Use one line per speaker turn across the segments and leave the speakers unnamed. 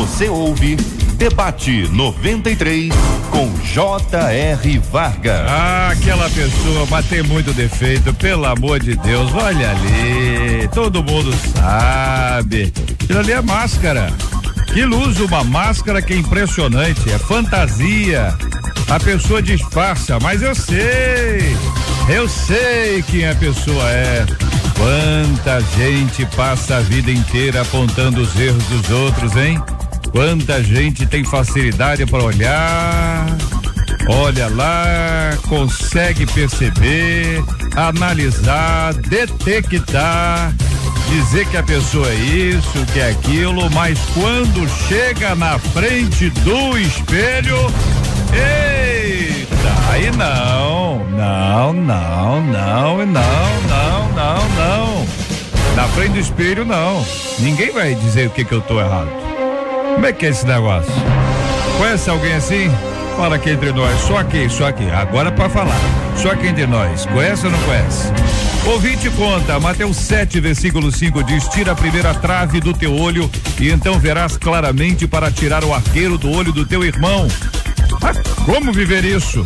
Você ouve Debate 93 com J.R. Vargas.
Aquela pessoa, mas tem muito defeito, pelo amor de Deus, olha ali, todo mundo sabe. Aquilo ali é máscara. Ele usa uma máscara que é impressionante, é fantasia. A pessoa disfarça, mas eu sei quem a pessoa é. Quanta gente passa a vida inteira apontando os erros dos outros, hein? Quanta gente tem facilidade para olhar, olha lá, consegue perceber, analisar, detectar, dizer que a pessoa é isso, que é aquilo, mas quando chega na frente do espelho, eita, aí não. Na frente do espelho não. Ninguém vai dizer o que eu tô errado. Como é que é esse negócio? Conhece alguém assim? Fala aqui entre nós, só aqui, agora pra falar. Só aqui entre nós, conhece ou não conhece? Ouvinte conta, Mateus 7, versículo 5 diz: tira a primeira trave do teu olho e então verás claramente para tirar o arqueiro do olho do teu irmão. Mas como viver isso?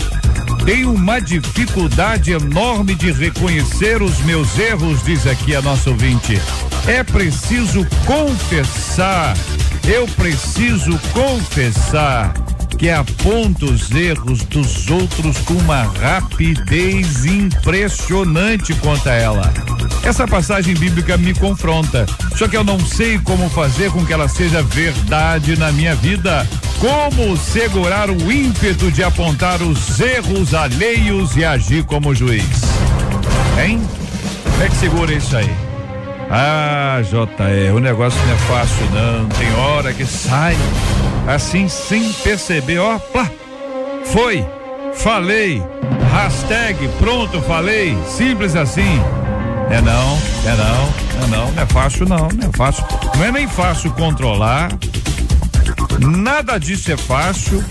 Tenho uma dificuldade enorme de reconhecer os meus erros, diz aqui a nossa ouvinte. É preciso confessar. Eu preciso confessar que aponto os erros dos outros com uma rapidez impressionante quanto a ela. Essa passagem bíblica me confronta, só que eu não sei como fazer com que ela seja verdade na minha vida. Como segurar o ímpeto de apontar os erros alheios e agir como juiz? Hein? Como é que segura isso aí? Ah, JR, o negócio não é fácil não, tem hora que sai assim sem perceber, ó, plá, foi, falei, hashtag, pronto, falei, simples assim. Não é fácil não é fácil, não é nem fácil controlar, nada disso é fácil.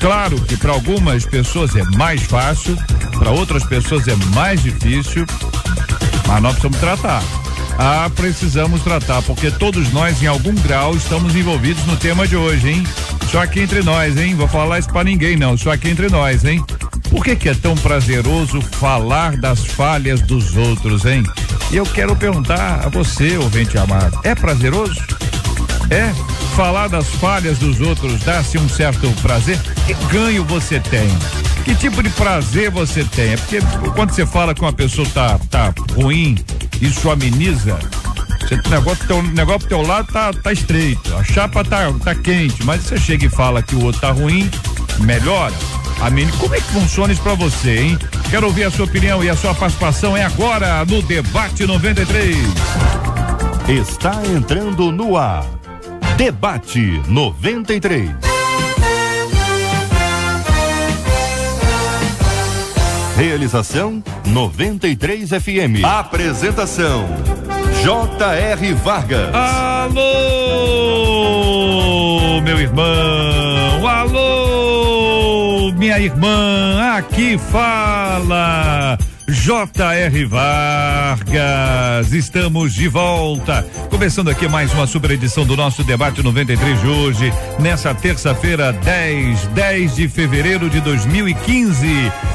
Claro que para algumas pessoas é mais fácil, para outras pessoas é mais difícil, mas nós precisamos tratar. Precisamos tratar, porque todos nós, em algum grau, estamos envolvidos no tema de hoje, hein? Só aqui entre nós, hein? Vou falar isso pra ninguém, não. Só aqui entre nós, hein? Por que é tão prazeroso falar das falhas dos outros, hein? E eu quero perguntar a você, ouvinte amado, é prazeroso? É? Falar das falhas dos outros dá-se um certo prazer? Que ganho você tem? Que tipo de prazer você tem? É porque quando você fala que uma pessoa tá ruim, isso ameniza. O negócio pro teu lado tá estreito, a chapa tá quente, mas você chega e fala que o outro tá ruim, melhora. Como é que funciona isso pra você, hein? Quero ouvir a sua opinião e a sua participação é agora no Debate 93.
Está entrando no ar. Debate 93. Realização 93 FM. Apresentação J.R. Vargas.
Alô, meu irmão. Alô, minha irmã. Aqui fala J.R. Vargas, estamos de volta, começando aqui mais uma super edição do nosso Debate 93 de hoje, nessa terça-feira, 10 de fevereiro de 2015,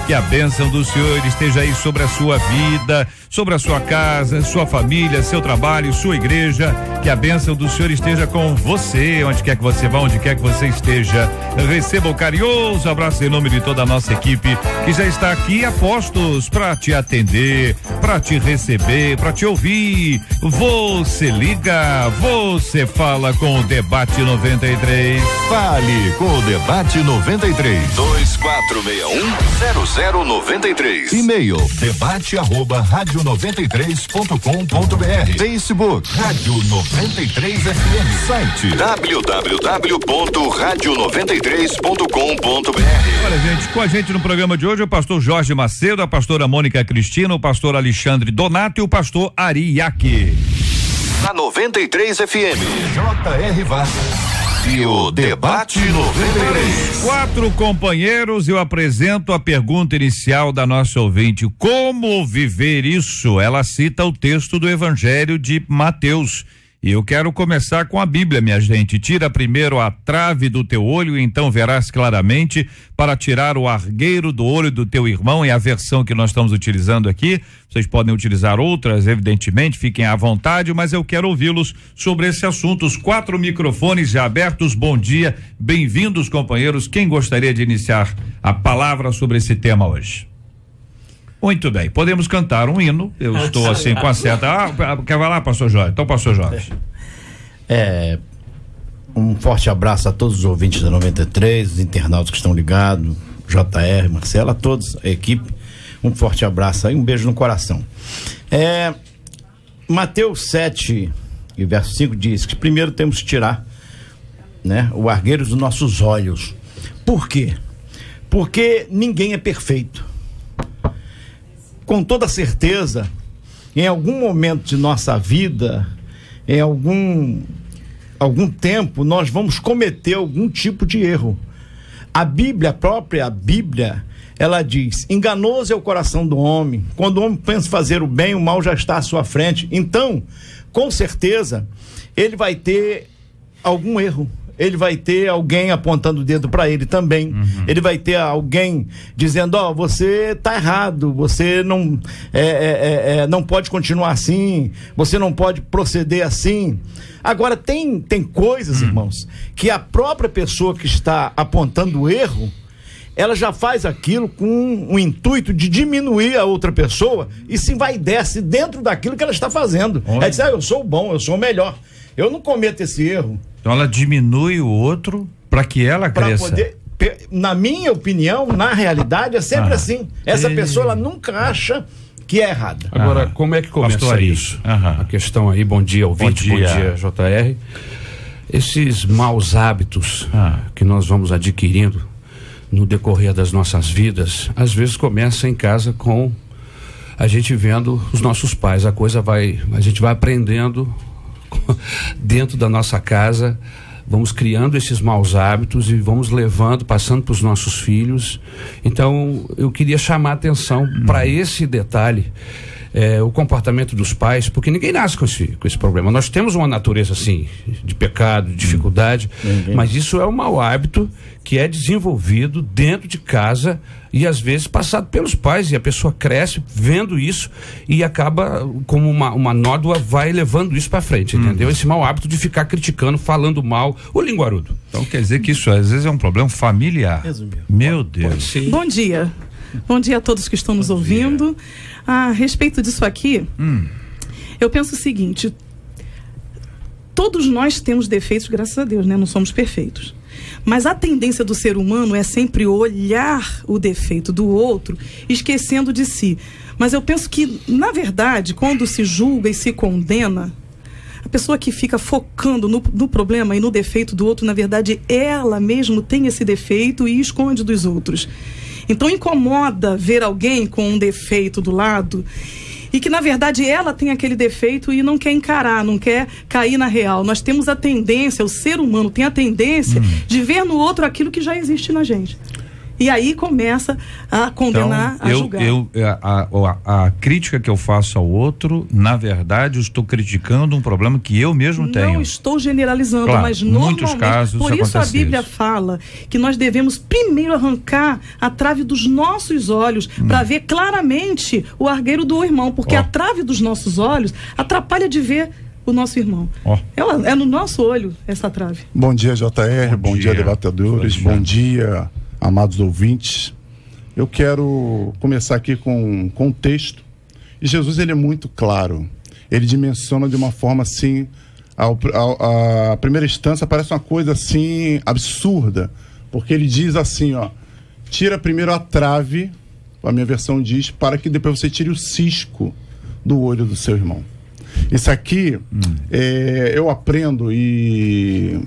que a bênção do Senhor esteja aí sobre a sua vida, sobre a sua casa, sua família, seu trabalho, sua igreja, que a bênção do Senhor esteja com você, onde quer que você vá, onde quer que você esteja. Receba o carinhoso abraço em nome de toda a nossa equipe, que já está aqui a postos para te atender, para te receber, para te ouvir. Você liga, você fala com o Debate 93.
Fale com o Debate 93. 2461-0093. E-mail debate@radio93.com.br. Facebook Rádio 93 FM. Site www.radio93.com.br.
Olha, gente, com a gente no programa de hoje o pastor Jorge Macedo, a pastora Mônica Cristina, o pastor Alexandre Donato e o pastor Ari Iaque.
Na 93 FM, J.R. Vargas e o Debate 93.
4 companheiros, eu apresento a pergunta inicial da nossa ouvinte: como viver isso? Ela cita o texto do Evangelho de Mateus E eu quero começar com a Bíblia, minha gente. Tira primeiro a trave do teu olho, e então verás claramente, para tirar o argueiro do olho do teu irmão. É a versão que nós estamos utilizando aqui. Vocês podem utilizar outras, evidentemente, fiquem à vontade, mas eu quero ouvi-los sobre esse assunto. Os 4 microfones já abertos. Bom dia, bem-vindos, companheiros. Quem gostaria de iniciar a palavra sobre esse tema hoje? Muito bem, podemos cantar um hino. Eu estou assim com a seta. Quer falar, pastor Jorge? Então, pastor Jorge.
Um forte abraço a todos os ouvintes da 93, os internautas que estão ligados, JR, Marcelo, a todos, a equipe. Um forte abraço aí, um beijo no coração. Mateus 7 e verso 5 diz que primeiro temos que tirar, né, o argueiro dos nossos olhos. Por quê? Porque ninguém é perfeito. Com toda certeza, em algum momento de nossa vida, em algum tempo, nós vamos cometer algum tipo de erro. A própria Bíblia, ela diz: enganoso é o coração do homem. Quando o homem pensa fazer o bem, o mal já está à sua frente. Então, com certeza, ele vai ter algum erro. Ele vai ter alguém apontando o dedo para ele também. Ele vai ter alguém dizendo: você tá errado, você não não pode continuar assim, você não pode proceder assim. Agora, tem coisas, irmãos, que a própria pessoa que está apontando o erro, ela já faz aquilo com o intuito de diminuir a outra pessoa e se envaidece dentro daquilo que ela está fazendo. É dizer: eu sou bom, eu sou o melhor, eu não cometo esse erro.
Então ela diminui o outro para que ela cresça.
Na minha opinião, na realidade, é sempre assim. Essa pessoa, ela nunca acha que é errada.
Agora, como é que começa isso? A questão aí, bom dia, ouvinte, bom dia, JR. Esses maus hábitos que nós vamos adquirindo no decorrer das nossas vidas, às vezes começa em casa com a gente vendo os nossos pais. A gente vai aprendendo dentro da nossa casa, vamos criando esses maus hábitos e vamos levando, passando para os nossos filhos. Então, eu queria chamar a atenção para esse detalhe, o comportamento dos pais, porque ninguém nasce com esse problema. Nós temos uma natureza assim, de pecado, de dificuldade, mas isso é um mau hábito que é desenvolvido dentro de casa e às vezes passado pelos pais, e a pessoa cresce vendo isso e acaba como uma nódoa, vai levando isso para frente, entendeu? Esse mau hábito de ficar criticando, falando mal, o linguarudo.
Então quer dizer que isso às vezes é um problema familiar. Meu Deus.
Bom dia. Bom dia a todos que estão nos ouvindo. A respeito disso aqui, eu penso o seguinte: todos nós temos defeitos, graças a Deus, né? Não somos perfeitos. Mas a tendência do ser humano é sempre olhar o defeito do outro, esquecendo de si. Mas eu penso que, na verdade, quando se julga e se condena, a pessoa que fica focando no problema e no defeito do outro, na verdade, ela mesmo tem esse defeito e esconde dos outros. Então incomoda ver alguém com um defeito do lado e que, na verdade, ela tem aquele defeito e não quer encarar, não quer cair na real. Nós temos a tendência, o ser humano tem a tendência de ver no outro aquilo que já existe na gente. E aí começa a condenar, a julgar.
A crítica que eu faço ao outro, na verdade, eu estou criticando um problema que eu mesmo tenho.
Não estou generalizando,
claro,
mas normalmente,
muitos casos
por isso a Bíblia fala que nós devemos primeiro arrancar a trave dos nossos olhos para ver claramente o argueiro do irmão, porque a trave dos nossos olhos atrapalha de ver o nosso irmão. É no nosso olho essa trave.
Bom dia, JR, bom dia, debatedores, bom dia, amados ouvintes. Eu quero começar aqui com um texto. E Jesus, ele é muito claro. Ele dimensiona de uma forma assim, a primeira instância parece uma coisa assim absurda, porque ele diz assim, tira primeiro a trave, a minha versão diz, para que depois você tire o cisco do olho do seu irmão. Isso aqui, eu aprendo e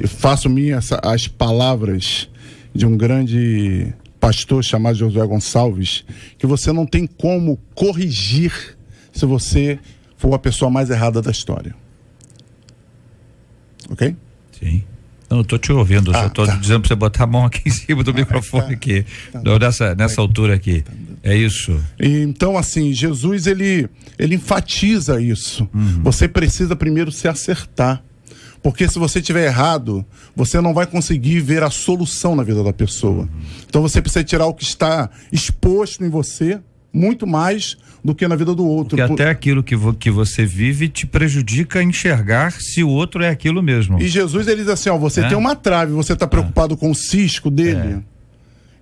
faço minhas as palavras de um grande pastor chamado Josué Gonçalves, que você não tem como corrigir se você for a pessoa mais errada da história. Ok?
Sim. Não, eu tô te ouvindo, só tô dizendo pra você botar a mão aqui em cima do microfone aqui, nessa altura aqui. É isso.
Então, assim, Jesus, ele enfatiza isso. Você precisa primeiro se acertar. Porque se você estiver errado, você não vai conseguir ver a solução na vida da pessoa. Então você precisa tirar o que está exposto em você, muito mais do que na vida do outro.
Porque até aquilo que você vive te prejudica a enxergar se o outro é aquilo mesmo.
E Jesus, ele diz assim, ó, você tem uma trave, você está preocupado com o cisco dele.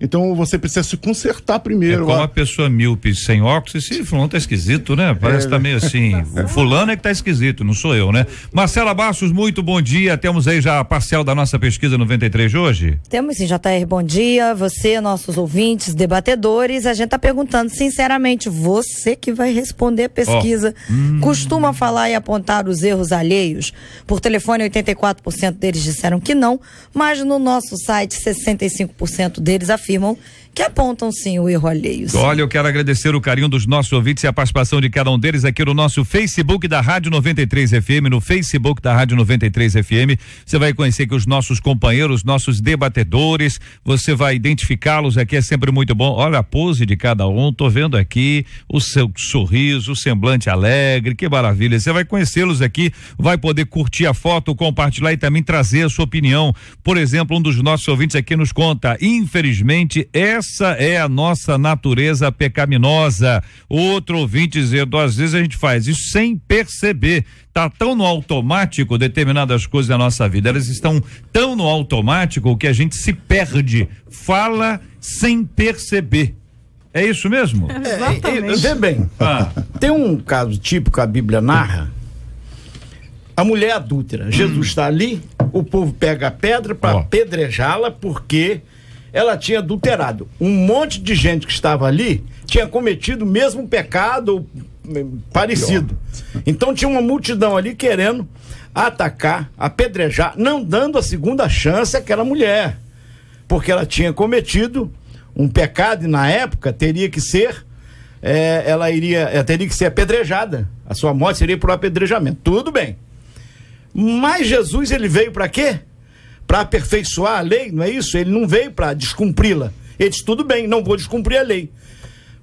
Então você precisa se consertar primeiro.
É como a pessoa míope sem óculos, esse fulano tá esquisito, né? Parece que tá meio assim, o fulano é que tá esquisito, não sou eu, né? Marcela Bastos, muito bom dia, temos aí já a parcial da nossa pesquisa 93 de hoje?
Temos sim, JR, bom dia, você, nossos ouvintes, debatedores, a gente tá perguntando sinceramente, você que vai responder a pesquisa, costuma falar e apontar os erros alheios? Por telefone, 84% deles disseram que não, mas no nosso site, 65% deles afirmam que apontam sim o erro alheio.
Olha, eu quero agradecer o carinho dos nossos ouvintes e a participação de cada um deles aqui no nosso Facebook da Rádio 93 FM, no Facebook da Rádio 93 FM. Você vai conhecer que os nossos companheiros, nossos debatedores, você vai identificá-los aqui, é sempre muito bom. Olha a pose de cada um, tô vendo aqui o seu sorriso, o semblante alegre, que maravilha. Você vai conhecê-los aqui, vai poder curtir a foto, compartilhar e também trazer a sua opinião. Por exemplo, um dos nossos ouvintes aqui nos conta, infelizmente, essa é a nossa natureza pecaminosa. Outro ouvinte dizendo, às vezes a gente faz isso sem perceber. Tá tão no automático determinadas coisas da nossa vida. Elas estão tão no automático que a gente se perde. Fala sem perceber. É isso mesmo?
Exatamente. Vê bem. Tem um caso típico que a Bíblia narra. A mulher adúltera. Jesus está ali, o povo pega a pedra para apedrejá-la porque ela tinha adulterado. Um monte de gente que estava ali tinha cometido o mesmo pecado parecido. Então tinha uma multidão ali querendo atacar, apedrejar, não dando a segunda chance àquela mulher, porque ela tinha cometido um pecado e na época teria que ser ela teria que ser apedrejada. A sua morte seria por apedrejamento. Tudo bem. Mas Jesus, ele veio para quê? Para aperfeiçoar a lei, não é isso? Ele não veio para descumpri-la. Ele disse, tudo bem, não vou descumprir a lei.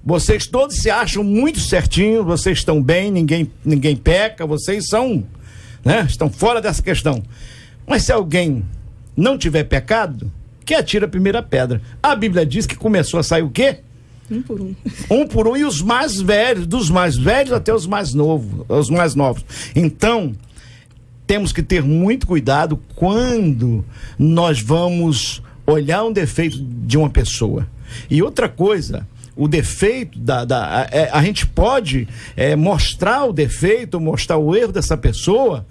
Vocês todos se acham muito certinhos, vocês estão bem, ninguém peca, vocês são, né? Estão fora dessa questão. Mas se alguém não tiver pecado, que atira a primeira pedra. A Bíblia diz que começou a sair o quê?
Um por um.
Um por um, e os mais velhos, dos mais velhos até os mais novos. Então, temos que ter muito cuidado quando nós vamos olhar um defeito de uma pessoa. E outra coisa, o defeito a gente pode mostrar o defeito, mostrar o erro dessa pessoa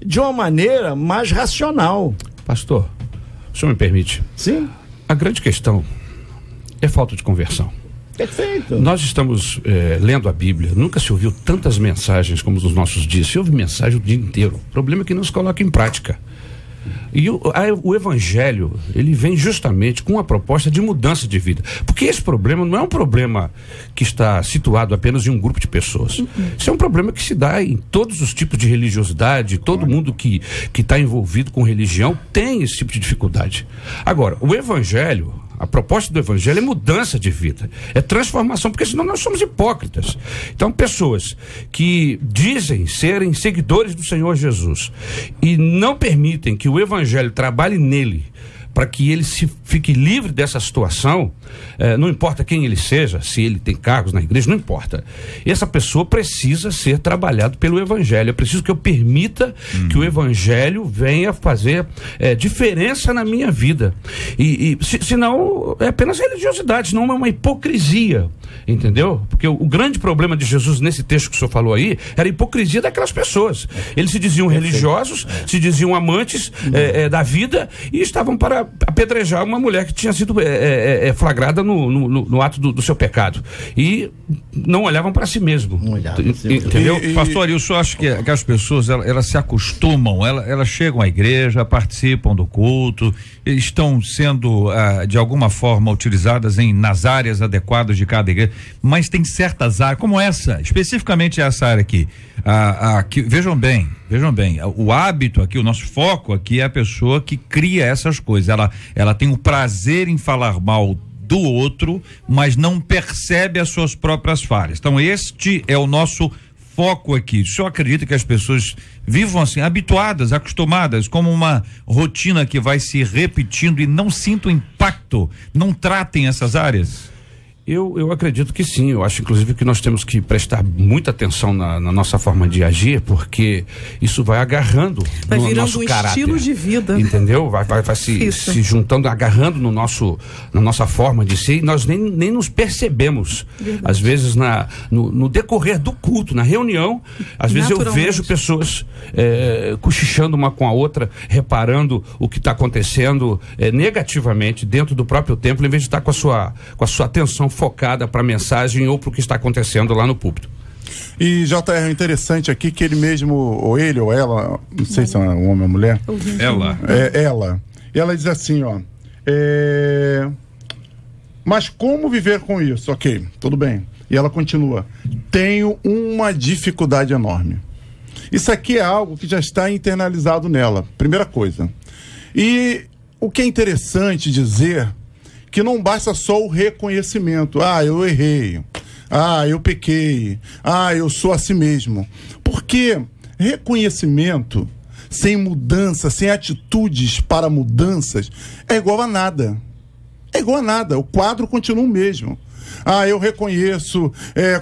de uma maneira mais racional.
Pastor, o senhor me permite?
Sim.
A grande questão é falta de conversão.
Perfeito.
Nós estamos lendo a Bíblia, nunca se ouviu tantas mensagens como nos nossos dias, se ouve mensagem o dia inteiro. O problema é que não se coloca em prática. E o Evangelho, ele vem justamente com uma proposta de mudança de vida. Porque esse problema não é um problema que está situado apenas em um grupo de pessoas. Isso é um problema que se dá em todos os tipos de religiosidade, todo mundo que está envolvido com religião tem esse tipo de dificuldade. Agora, o Evangelho, a proposta do Evangelho é mudança de vida, é transformação, porque senão nós somos hipócritas. Então, pessoas que dizem serem seguidores do Senhor Jesus e não permitem que o Evangelho trabalhe nele, para que ele fique livre dessa situação, não importa quem ele seja, se ele tem cargos na igreja, não importa. Essa pessoa precisa ser trabalhado pelo Evangelho. É preciso que eu permita que o Evangelho venha fazer diferença na minha vida. Senão é apenas religiosidade, senão é uma hipocrisia. Entendeu? Porque o grande problema de Jesus nesse texto que o senhor falou aí era a hipocrisia daquelas pessoas. Eles se diziam religiosos, se diziam amantes da vida e estavam para apedrejar uma mulher que tinha sido flagrada no ato do seu pecado. E não olhavam para si mesmo. Entendeu?
Pastor, eu só acho que as pessoas elas se acostumam, elas chegam à igreja, participam do culto, estão sendo de alguma forma utilizadas nas áreas adequadas de cada igreja, mas tem certas áreas, como essa, especificamente essa área aqui, que, vejam bem, o hábito aqui, o nosso foco aqui é a pessoa que cria essas coisas, ela tem o prazer em falar mal do outro, mas não percebe as suas próprias falhas. Então, este é o nosso foco aqui. O senhor acredita que as pessoas vivam assim, habituadas, acostumadas, como uma rotina que vai se repetindo e não sintam impacto, não tratem essas áreas?
Eu acredito que sim. Eu acho, inclusive, que nós temos que prestar muita atenção na nossa forma de agir, porque isso vai agarrando no nosso caráter.
Estilo de vida.
Entendeu? Vai se juntando, agarrando na nossa forma de ser, e nós nem nos percebemos. Verdade. Às vezes, no decorrer do culto, na reunião, às vezes eu vejo pessoas cochichando uma com a outra, reparando o que está acontecendo negativamente dentro do próprio templo, em vez de estar com a sua atenção focada para a mensagem ou para o que está acontecendo lá no púlpito.
E JR, interessante aqui que ele mesmo, ou ele ou ela, não sei se é um homem ou mulher. Ela. E ela diz assim, ó. Mas como viver com isso? Ok, tudo bem. E ela continua. Tenho uma dificuldade enorme. Isso aqui é algo que já está internalizado nela, primeira coisa. E o que é interessante dizer que não basta só o reconhecimento. Ah, eu errei. Ah, eu pequei. Ah, eu sou assim mesmo. Porque reconhecimento sem mudança, sem atitudes para mudanças, é igual a nada. É igual a nada. O quadro continua o mesmo. Ah, eu reconheço,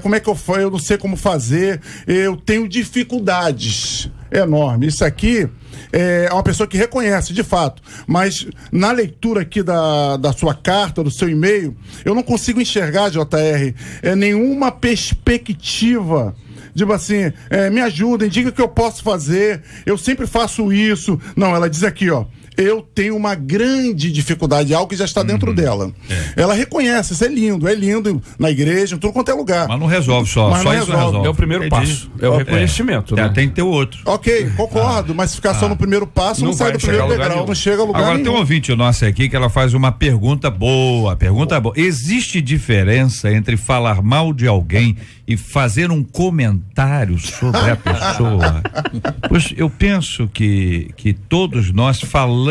como é que eu faço? Eu não sei como fazer, eu tenho dificuldades enormes. Isso aqui é uma pessoa que reconhece, de fato, mas na leitura aqui da sua carta, do seu e-mail, eu não consigo enxergar, JR, nenhuma perspectiva. Tipo assim, me ajudem, diga o que eu posso fazer, eu sempre faço isso. Não, ela diz aqui, ó. Eu tenho uma grande dificuldade, algo que já está dentro dela. Ela reconhece, isso é lindo na igreja, em tudo quanto é lugar.
Mas não resolve só isso resolve.
É o primeiro passo, é o reconhecimento. Né?
Tem que ter outro.
Ok, concordo, mas ficar só no primeiro passo não sai do primeiro degrau, não chega a lugar
nenhum.
Agora
tem um ouvinte nosso aqui que ela faz uma pergunta boa. Existe diferença entre falar mal de alguém e fazer um comentário sobre a pessoa? Pois eu penso que todos nós falamos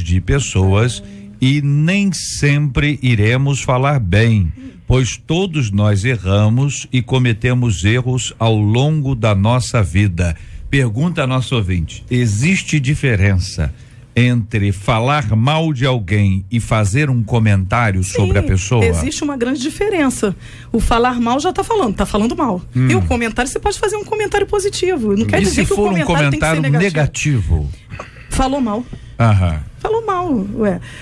de pessoas e nem sempre iremos falar bem, pois todos nós erramos e cometemos erros ao longo da nossa vida. Pergunta a nosso ouvinte: existe diferença entre falar mal de alguém e fazer um comentário sobre a pessoa?
Existe uma grande diferença. O falar mal já tá falando mal. E o comentário, você pode fazer um comentário positivo. Não quer dizer que o comentário tem que ser negativo. Falou mal. Falou mal,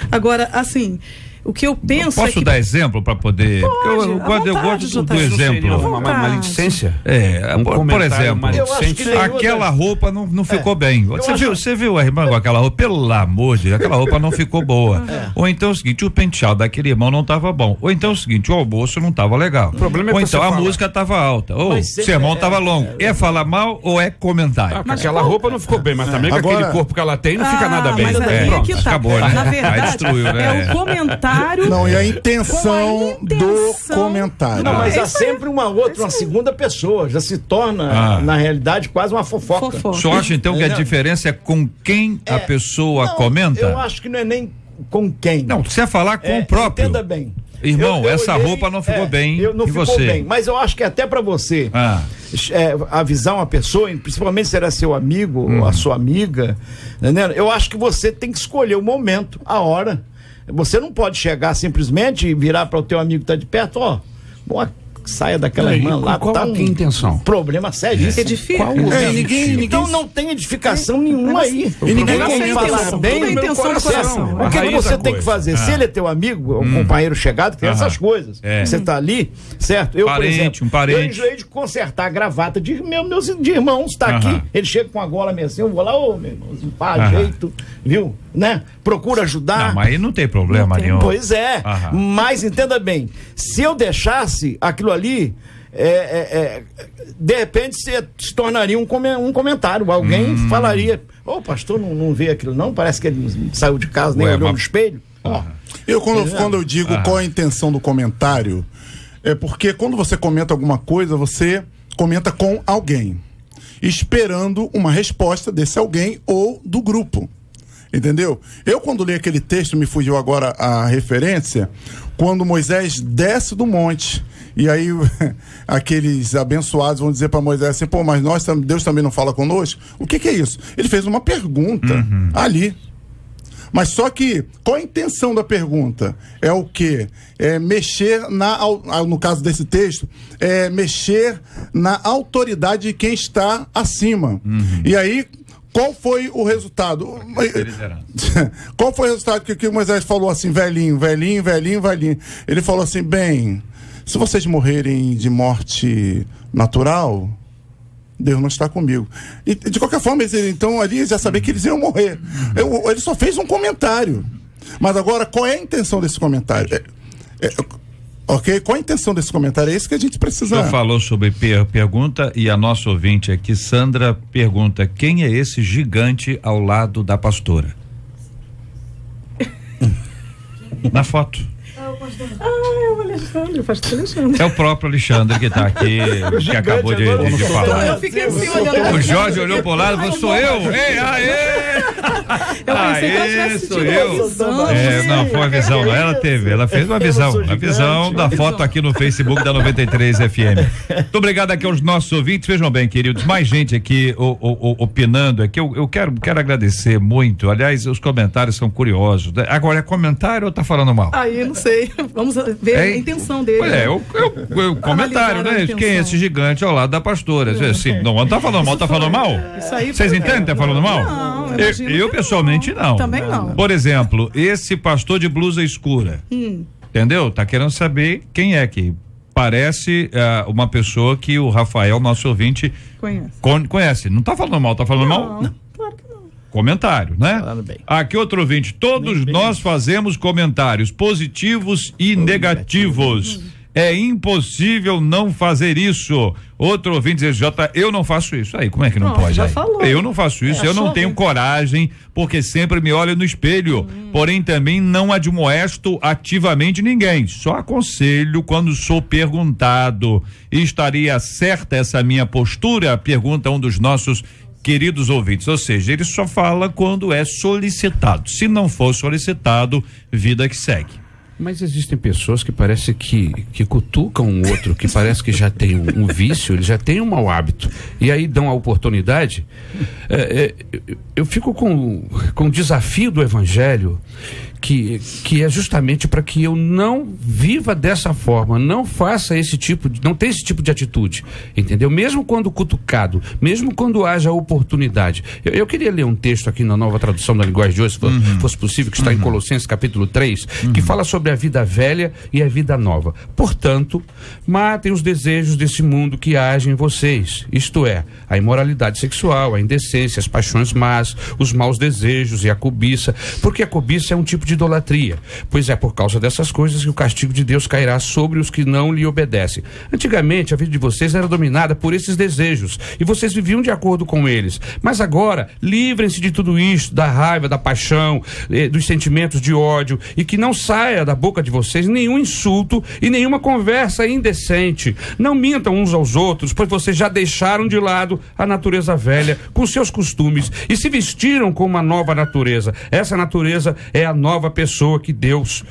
Agora, assim, o que eu penso
Posso dar exemplo para poder... Eu gosto do exemplo.
Uma maledicência?
Por exemplo, aquela roupa não ficou bem. Você viu a irmã com aquela roupa? Pelo amor de Deus, aquela roupa não ficou boa. Ou então é o seguinte, o penteado daquele irmão não estava bom. Ou então é o seguinte, o almoço não estava legal. Ou então a música estava alta. Ou o sermão estava longo. É falar mal ou é comentário?
Aquela roupa não ficou bem, mas também com aquele corpo que ela tem não fica nada bem.
Pronto,
acabou, né?
Na verdade,
aí destruiu, né?
É o comentário.
Não, e a intenção do comentário.
Não, mas há sempre uma segunda pessoa. Já se torna, na realidade, quase uma fofoca.
O senhor acha, então, que a diferença é com quem a pessoa comenta?
Eu acho que não é nem com quem.
Não, você ia falar com o próprio.
Entenda bem.
Irmão, essa roupa não ficou bem.
Não ficou bem. Mas eu acho que até para você avisar uma pessoa, principalmente se era seu amigo ou a sua amiga, entendeu? Eu acho que você tem que escolher o momento, a hora. Você não pode chegar simplesmente e virar para o teu amigo que está de perto, saia daquela irmã lá.
Qual a intenção?
Problema sério.
É difícil.
Então não tem edificação nenhuma aí.
E ninguém
vai falar bem
a intenção do coração.
O que você tem que fazer? Se ele é teu amigo, um companheiro chegado, tem essas coisas. Você tá ali, certo? Eu, por exemplo, eu enjoei de consertar a gravata de meus irmãos, tá aqui. Ele chega com a gola meio assim, eu vou lá, meu irmãozinho, faz jeito, viu? Né? Procura ajudar.
Não, mas aí não tem problema nenhum.
Pois é. Mas entenda bem, se eu deixasse aquilo ali, de repente se tornaria um comentário. Alguém falaria: pastor não vê aquilo não? Parece que ele saiu de casa, nem olhou no espelho.
Quando eu digo qual é a intenção do comentário, é porque quando você comenta alguma coisa, você comenta com alguém, esperando uma resposta desse alguém ou do grupo. Entendeu? Eu, quando li aquele texto, me fugiu agora a referência, quando Moisés desce do monte, e aí aqueles abençoados vão dizer para Moisés assim, pô, mas Deus também não fala conosco? O que é isso? Ele fez uma pergunta ali. Mas só que, qual a intenção da pergunta? É o quê? É mexer no caso desse texto, é mexer na autoridade de quem está acima. E aí, qual foi o resultado? Qual foi o resultado que Moisés falou assim, velhinho? Ele falou assim, bem, se vocês morrerem de morte natural, Deus não está comigo. E, de qualquer forma, então ali já sabia que eles iam morrer. Ele só fez um comentário. Mas agora, qual é a intenção desse comentário? Ok? Qual a intenção desse comentário? É isso que a gente precisa.
Você falou sobre pergunta e a nossa ouvinte aqui, Sandra, pergunta: quem é esse gigante ao lado da pastora? Na foto.
É o Alexandre, o pastor Alexandre.
É o próprio Alexandre que está aqui, que acabou de falar.
Eu fiquei assim olhando.
O Jorge olhou pro lado e falou, sou eu? Ei, aê!
Eu pensei que ela tivesse
sou eu. Não, foi uma visão, não. Ela fez uma visão da foto aqui no Facebook da 93 FM. Muito obrigado aqui aos nossos ouvintes. Vejam bem, queridos, mais gente aqui opinando aqui. Eu quero agradecer muito. Aliás, os comentários são curiosos. Agora, é comentário ou tá falando mal?
Aí, não sei. Vamos ver a intenção dele.
O comentário, né? Quem é esse gigante ao lado da pastora? Assim, não tá falando mal, tá falando mal? Vocês entendem que tá falando mal?
Não,
eu pessoalmente não.
Também não.
Por exemplo, esse pastor de blusa escura, entendeu? Tá querendo saber quem é que parece uma pessoa que o Rafael, nosso ouvinte, conhece. Não tá falando mal, tá falando mal?
Não, claro que não.
Comentário, né? Aqui outro ouvinte, todos nós fazemos comentários positivos e negativos. É impossível não fazer isso. Outro ouvinte diz, Jota, eu não faço isso. Aí, como é que não pode?
Já falou.
Eu não faço isso, eu não tenho coragem, porque sempre me olho no espelho. Porém, também não admoesto ativamente ninguém. Só aconselho quando sou perguntado. Estaria certa essa minha postura? Pergunta um dos nossos queridos ouvintes, ou seja, ele só fala quando é solicitado. Se não for solicitado, vida que segue.
Mas existem pessoas que parece que cutucam um outro, que parece que já tem um vício, ele já tem um mau hábito, e aí dão a oportunidade. Eu fico com o desafio do evangelho, que é justamente para que eu não viva dessa forma, não tenha esse tipo de atitude, entendeu? Mesmo quando cutucado, mesmo quando haja oportunidade. Eu queria ler um texto aqui na Nova Tradução da Linguagem de hoje, se fosse possível, que está em Colossenses capítulo 3, que fala sobre a vida velha e a vida nova. Portanto, matem os desejos desse mundo que agem em vocês, isto é, a imoralidade sexual, a indecência, as paixões más, os maus desejos e a cobiça, porque a cobiça é um tipo de idolatria, pois é por causa dessas coisas que o castigo de Deus cairá sobre os que não lhe obedecem. Antigamente a vida de vocês era dominada por esses desejos e vocês viviam de acordo com eles, mas agora livrem-se de tudo isso, da raiva, da paixão, dos sentimentos de ódio, e que não saia da boca de vocês nenhum insulto e nenhuma conversa indecente. Não mintam uns aos outros, pois vocês já deixaram de lado a natureza velha com seus costumes e se vestiram com uma nova natureza. Essa natureza é a nova pessoa que Deus,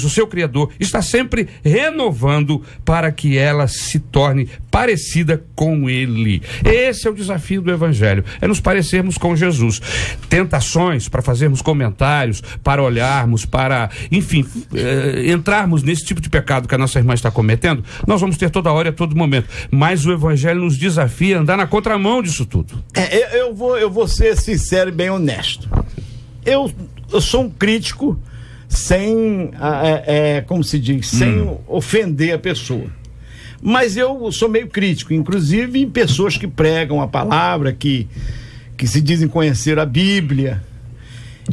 o seu Criador, está sempre renovando para que ela se torne parecida com Ele. Esse é o desafio do Evangelho, é nos parecermos com Jesus. Tentações para fazermos comentários, para olharmos, para, enfim, entrarmos nesse tipo de pecado que a nossa irmã está cometendo, nós vamos ter toda hora e a todo momento. Mas o Evangelho nos desafia a andar na contramão disso tudo.
Eu vou ser sincero e bem honesto. Eu sou um crítico sem, como se diz, sem ofender a pessoa. Mas eu sou meio crítico, inclusive em pessoas que pregam a palavra, que se dizem conhecer a Bíblia.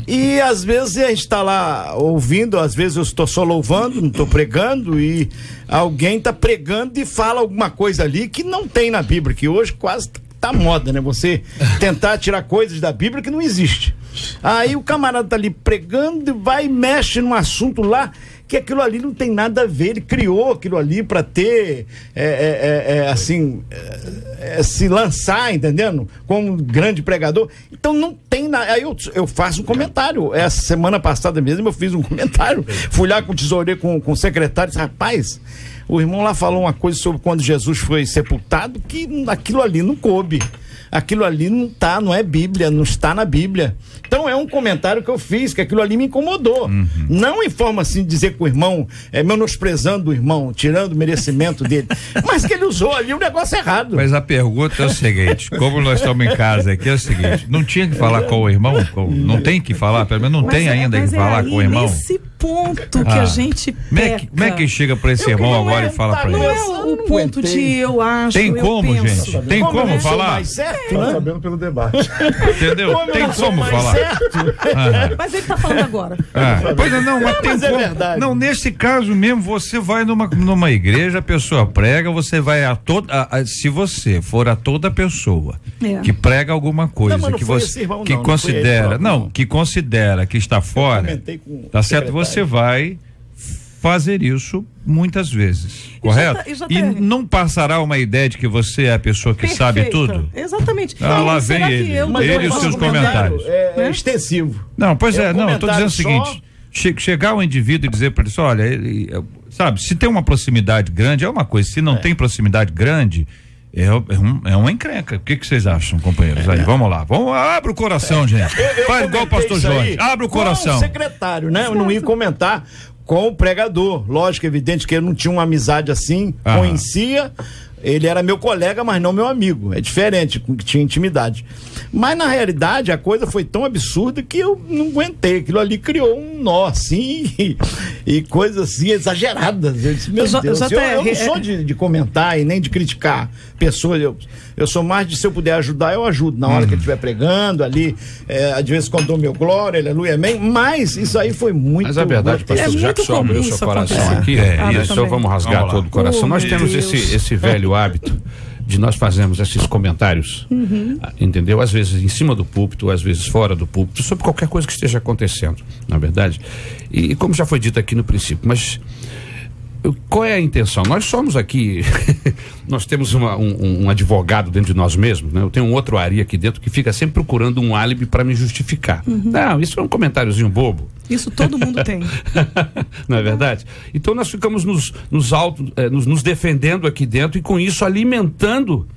E às vezes a gente está lá ouvindo, às vezes eu estou só louvando, não estou pregando, e alguém está pregando e fala alguma coisa ali que não tem na Bíblia, que hoje quase tá moda, né? Você tentar tirar coisas da Bíblia que não existe. Aí o camarada tá ali pregando, vai e mexe num assunto lá que aquilo ali não tem nada a ver. Ele criou aquilo ali para ter, se lançar, entendendo? Como um grande pregador. Então não tem nada. Aí eu faço um comentário. Essa semana passada mesmo eu fiz um comentário. Fui lá com o tesoureiro, com o secretário, disse, rapaz, o irmão lá falou uma coisa sobre quando Jesus foi sepultado, que aquilo ali não coube. Aquilo ali não é Bíblia, não está na Bíblia. Então é um comentário que eu fiz, que aquilo ali me incomodou. Não em forma assim de dizer que o irmão menosprezando o irmão, tirando o merecimento dele, mas que ele usou ali o negócio errado.
Mas a pergunta é o seguinte, como nós estamos em casa aqui, é o seguinte, não tinha que falar com o irmão? Não tem que falar, pelo menos não tem ainda que falar com o irmão?
Nesse ponto que a gente peca.
Como é que chega para esse irmão agora e fala para ele?
Não é o ponto de eu acho,
tem como, gente? Tem como falar?
Tá sabendo pelo debate.
Entendeu? Tem como falar.
Mas ele tá falando agora.
Pois não, mas tem como.
Verdade.
Não, nesse caso mesmo, você vai numa igreja, a pessoa prega, você vai se você for a toda pessoa que prega alguma coisa, que você que considera que está fora, tá certo? Você vai fazer isso muitas vezes, correto? E não passará uma ideia de que você é a pessoa que sabe tudo?
Exatamente.
Lá vem ele e os seus comentários.
É extensivo.
Não, pois não, estou dizendo o seguinte, chegar um indivíduo e dizer para ele, olha, sabe, se tem uma proximidade grande é uma coisa, se não tem proximidade grande, é uma encrenca. O que vocês acham, companheiros? Aí, vamos lá. Abre o coração, gente. Faz igual o pastor Jorge. Abre o coração.
Com o secretário, né? Eu não ia comentar com o pregador. Lógico, evidente que eu não tinha uma amizade assim, conhecia. Ele era meu colega, mas não meu amigo. É diferente, tinha intimidade. Mas na realidade a coisa foi tão absurda que eu não aguentei. Aquilo ali criou um nó assim e coisas assim exageradas. Eu disse, meu Deus, eu não sou de comentar e nem de criticar pessoas. Eu sou mais de, se eu puder ajudar, eu ajudo. Na hora que ele estiver pregando ali, de vez em quando dou meu glória, aleluia, amém. Mas isso aí foi muito.
Mas a verdade, pastor, já que o senhor abriu seu coração aqui, só vamos rasgar todo o coração. Nós temos esse velho hábito de nós fazermos esses comentários, entendeu? Às vezes em cima do púlpito, às vezes fora do púlpito, sobre qualquer coisa que esteja acontecendo, na verdade. E como já foi dito aqui no princípio, mas qual é a intenção? Nós somos aqui, nós temos um advogado dentro de nós mesmos, né? Eu tenho um outro Ari aqui dentro que fica sempre procurando um álibi para me justificar. Não, isso é um comentáriozinho bobo.
Isso todo mundo tem.
Não é verdade? Então nós ficamos nos defendendo aqui dentro e com isso alimentando,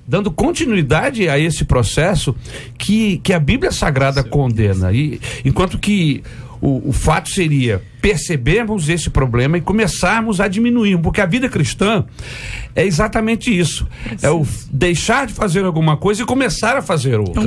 dando continuidade a esse processo que a Bíblia Sagrada condena. E enquanto que o fato seria percebermos esse problema e começarmos a diminuir, porque a vida cristã é exatamente isso, é o deixar de fazer alguma coisa e começar a fazer outra.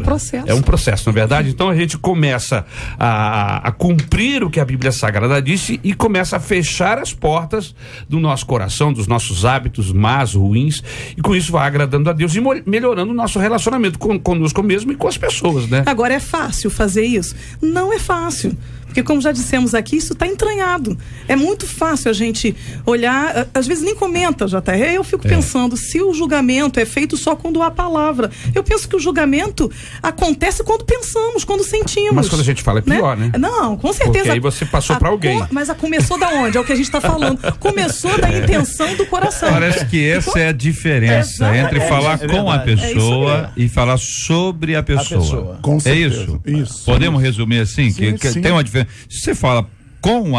É um processo, na verdade. Então a gente começa a cumprir o que a Bíblia Sagrada disse e começa a fechar as portas do nosso coração, dos nossos hábitos más, ruins, e com isso vai agradando a Deus e melhorando o nosso relacionamento conosco mesmo e com as pessoas, né? Agora,
é fácil fazer isso? Não é fácil. Porque, como já dissemos aqui, isso está entranhado. É muito fácil a gente olhar, às vezes nem comenta, JR. Eu fico pensando, se o julgamento é feito só quando há palavra. Eu penso que o julgamento acontece quando pensamos, quando sentimos.
Mas quando a gente fala é pior, né?
Não, com certeza.
Porque aí você passou para alguém.
Mas começou da onde? É o que a gente está falando. Começou da intenção do coração.
Parece que essa é a diferença entre falar com a pessoa e falar sobre a pessoa.
Com
certeza.
Isso.
Podemos resumir assim?
Sim.
Tem uma diferença. Se você fala com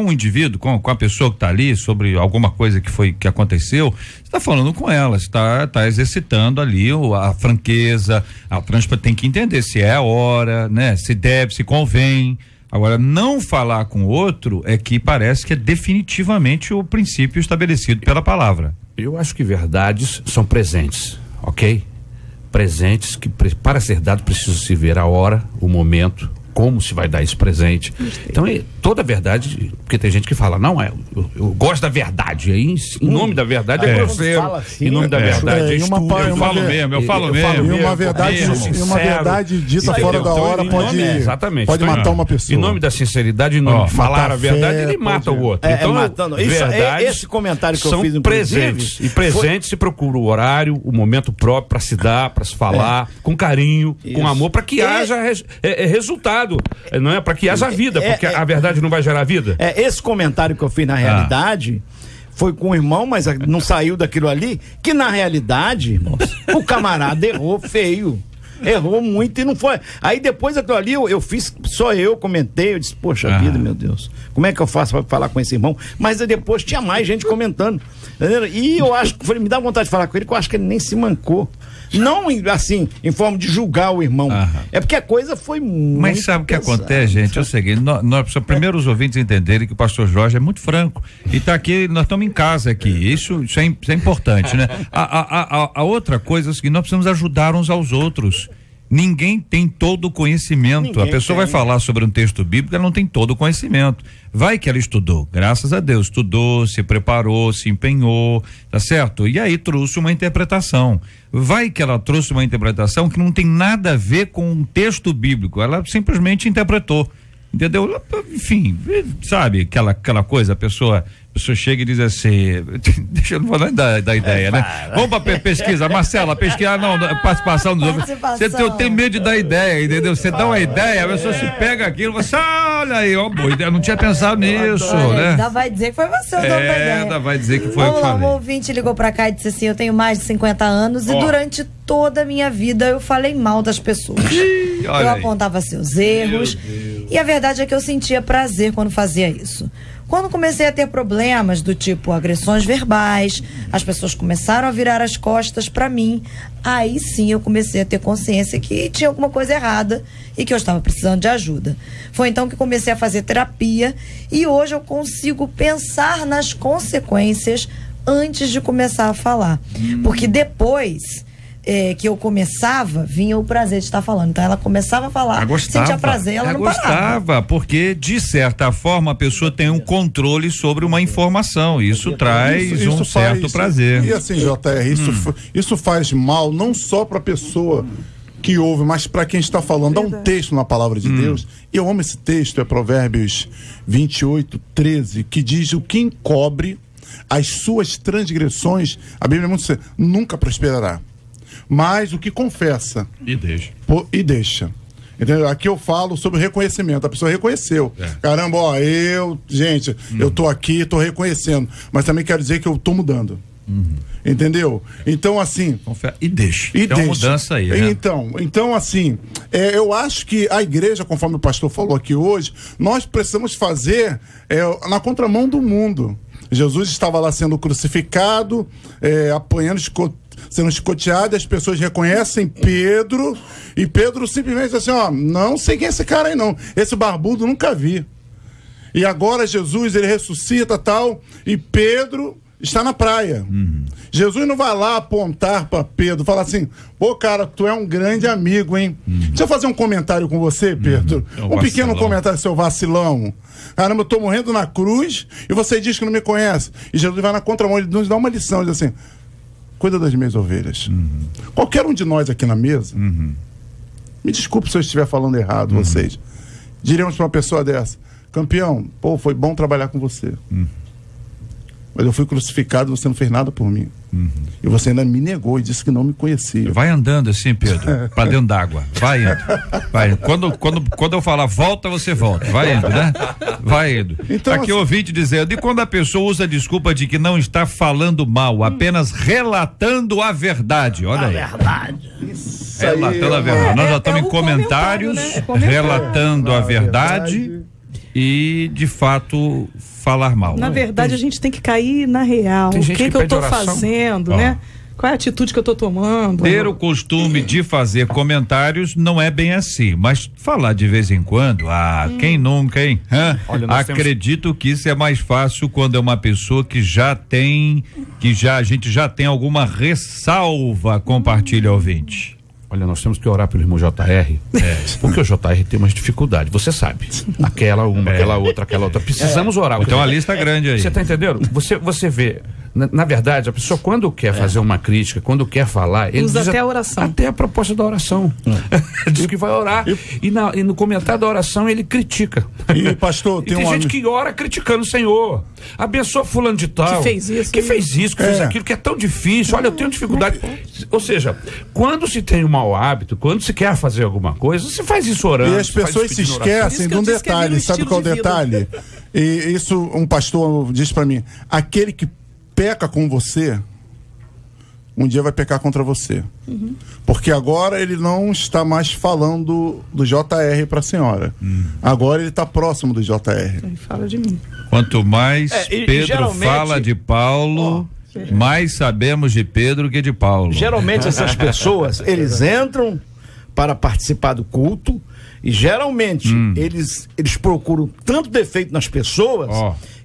o indivíduo, com a pessoa que está ali, sobre alguma coisa que aconteceu, você está falando com ela, está exercitando ali a franqueza, a transparência. Tem que entender se é a hora, né? Se deve, se convém. Agora, não falar com o outro é que parece que é definitivamente o princípio estabelecido pela palavra.
Eu acho que verdades são presentes, ok? Presentes que para ser dado precisa se ver a hora, o momento, como se vai dar esse presente. Então, toda a verdade, porque tem gente que fala, não, eu gosto da verdade, aí em nome da verdade é grosseiro,
assim,
em nome da verdade é estudo,
eu falo mesmo.
E uma verdade dita fora da hora pode matar uma pessoa.
Em nome da sinceridade, em nome de falar a verdade, ele mata o outro. Então,
esse comentário que eu fiz,
presentes, e presentes se procura o horário, o momento próprio para se dar, para se falar, com carinho, com amor, para que haja resultado. pecado, não é? Para que haja vida, porque a verdade não vai gerar vida.
Esse comentário que eu fiz na realidade foi com o irmão, mas não saiu daquilo ali, que na realidade, o camarada errou feio. Errou muito e não foi. Aí depois daquilo ali eu fiz, só eu comentei, eu disse, poxa vida, meu Deus, como é que eu faço para falar com esse irmão? Mas depois tinha mais gente comentando. Entendeu? E eu acho que me dá vontade de falar com ele, que eu acho que ele nem se mancou. Não assim, em forma de julgar o irmão. É porque a coisa foi muito.
Mas sabe o que acontece, gente? É o seguinte, nós precisamos primeiro os ouvintes entenderem que o pastor Jorge é muito franco. E tá aqui, nós estamos em casa aqui. Isso é importante, né? A outra coisa é o seguinte, nós precisamos ajudar uns aos outros. Ninguém tem todo o conhecimento. A pessoa vai falar sobre um texto bíblico, ela não tem todo o conhecimento. Vai que ela estudou, graças a Deus, estudou, se preparou, se empenhou, tá certo? E aí trouxe uma interpretação. Vai que ela trouxe uma interpretação que não tem nada a ver com um texto bíblico, ela simplesmente interpretou. Entendeu? Enfim, sabe aquela coisa, a pessoa chega e diz assim, deixa eu não falar da ideia, né? Vamos pra pesquisa, Marcela, pesquisar, não, participação dos outros. Você tem medo de dar ideia, entendeu? Você dá uma ideia, a pessoa se pega aquilo, você, olha aí, ó, boa ideia, não tinha pensado nisso, né?
Ainda vai dizer que foi você o dono da ideia.
Ainda vai dizer que foi
eu falei. Um ouvinte ligou pra cá e disse assim, eu tenho mais de 50 anos e durante toda a minha vida eu falei mal das pessoas. Eu apontava seus erros e a verdade é que eu sentia prazer quando fazia isso. Quando comecei a ter problemas do tipo agressões verbais, as pessoas começaram a virar as costas pra mim, aí sim eu comecei a ter consciência que tinha alguma coisa errada e que eu estava precisando de ajuda. Foi então que comecei a fazer terapia e hoje eu consigo pensar nas consequências antes de começar a falar. Porque depois que eu começava, vinha o prazer de estar falando. Então ela começava a falar, sentia prazer, ela não
gostava, porque de certa forma a pessoa tem um controle sobre uma informação, isso traz um certo prazer.
E assim, JR, isso faz mal não só para a pessoa que ouve, mas para quem está falando. Há um texto na palavra de Deus, e eu amo esse texto, é Provérbios 28:13, que diz: o que encobre as suas transgressões, a Bíblia é muito séria, nunca prosperará. Mas o que confessa e deixa. Entendeu? Aqui eu falo sobre reconhecimento. A pessoa reconheceu. Caramba, eu tô aqui, tô reconhecendo. Mas também quero dizer que eu tô mudando. Entendeu? Então, assim.
E deixa. Tem uma mudança aí, né?
Então, assim, eu acho que a igreja, conforme o pastor falou aqui hoje, nós precisamos fazer na contramão do mundo. Jesus estava lá sendo crucificado, apanhando, sendo escoteado, e as pessoas reconhecem Pedro, e Pedro simplesmente diz assim, não sei quem é esse cara aí não, esse barbudo nunca vi. E agora Jesus, ele ressuscita tal, e Pedro está na praia. Jesus não vai lá apontar para Pedro, falar assim, pô cara, tu é um grande amigo, hein? Deixa eu fazer um comentário com você, Pedro. Um pequeno comentário, seu vacilão. Caramba, eu tô morrendo na cruz e você diz que não me conhece. E Jesus vai na contramão, ele nos dá uma lição, ele diz assim, cuida das minhas ovelhas. Qualquer um de nós aqui na mesa, me desculpe se eu estiver falando errado, vocês, diríamos para uma pessoa dessa, campeão, pô, foi bom trabalhar com você. Mas eu fui crucificado e você não fez nada por mim. E você ainda me negou e disse que não me conhecia.
Vai andando assim, Pedro, pra dentro d'água. Vai indo. Vai indo. Quando eu falar volta, você volta. Vai indo, né? Vai indo. Então, aqui eu ouvi te dizendo, e quando a pessoa usa a desculpa de que não está falando mal, apenas relatando a verdade. Olha aí. Relatando a verdade. Nós já estamos em comentários, né? Relatando a verdade. E, de fato, falar mal.
Na verdade, a gente tem que cair na real. O que eu tô fazendo, né? Qual é a atitude que eu tô tomando?
Ter o costume de fazer comentários não é bem assim, mas falar de vez em quando, quem nunca, hein? Olha, acredito que isso é mais fácil quando é uma pessoa que a gente já tem alguma ressalva, compartilha ouvinte.
Olha, nós temos que orar pelo irmão JR, porque o JR tem umas dificuldades, você sabe. Aquela outra. Precisamos orar.
Então a lista grande aí.
Você tá entendendo? Você vê, Na verdade, a pessoa quando quer fazer uma crítica, quando quer falar, ele
usa
diz
até a oração.
Até a proposta da oração. Diz que vai orar. E no comentário da oração ele critica.
E pastor,
tem gente que ora criticando o Senhor. Abençoa fulano de tal.
Que fez isso.
Que fez aquilo, que é tão difícil. Olha, eu tenho dificuldade. Ou seja, quando se tem um mau hábito, quando se quer fazer alguma coisa, se faz isso orando.
E as pessoas se esquecem de um detalhe. Sabe qual é o detalhe? E isso um pastor diz para mim: aquele que peca com você, um dia vai pecar contra você. Porque agora ele não está mais falando do JR para a senhora. Agora ele está próximo do JR.
Ele fala de mim.
Quanto mais Pedro fala de Paulo, mais sabemos de Pedro que de Paulo.
Geralmente essas pessoas, eles entram para participar do culto e geralmente eles procuram tanto defeito nas pessoas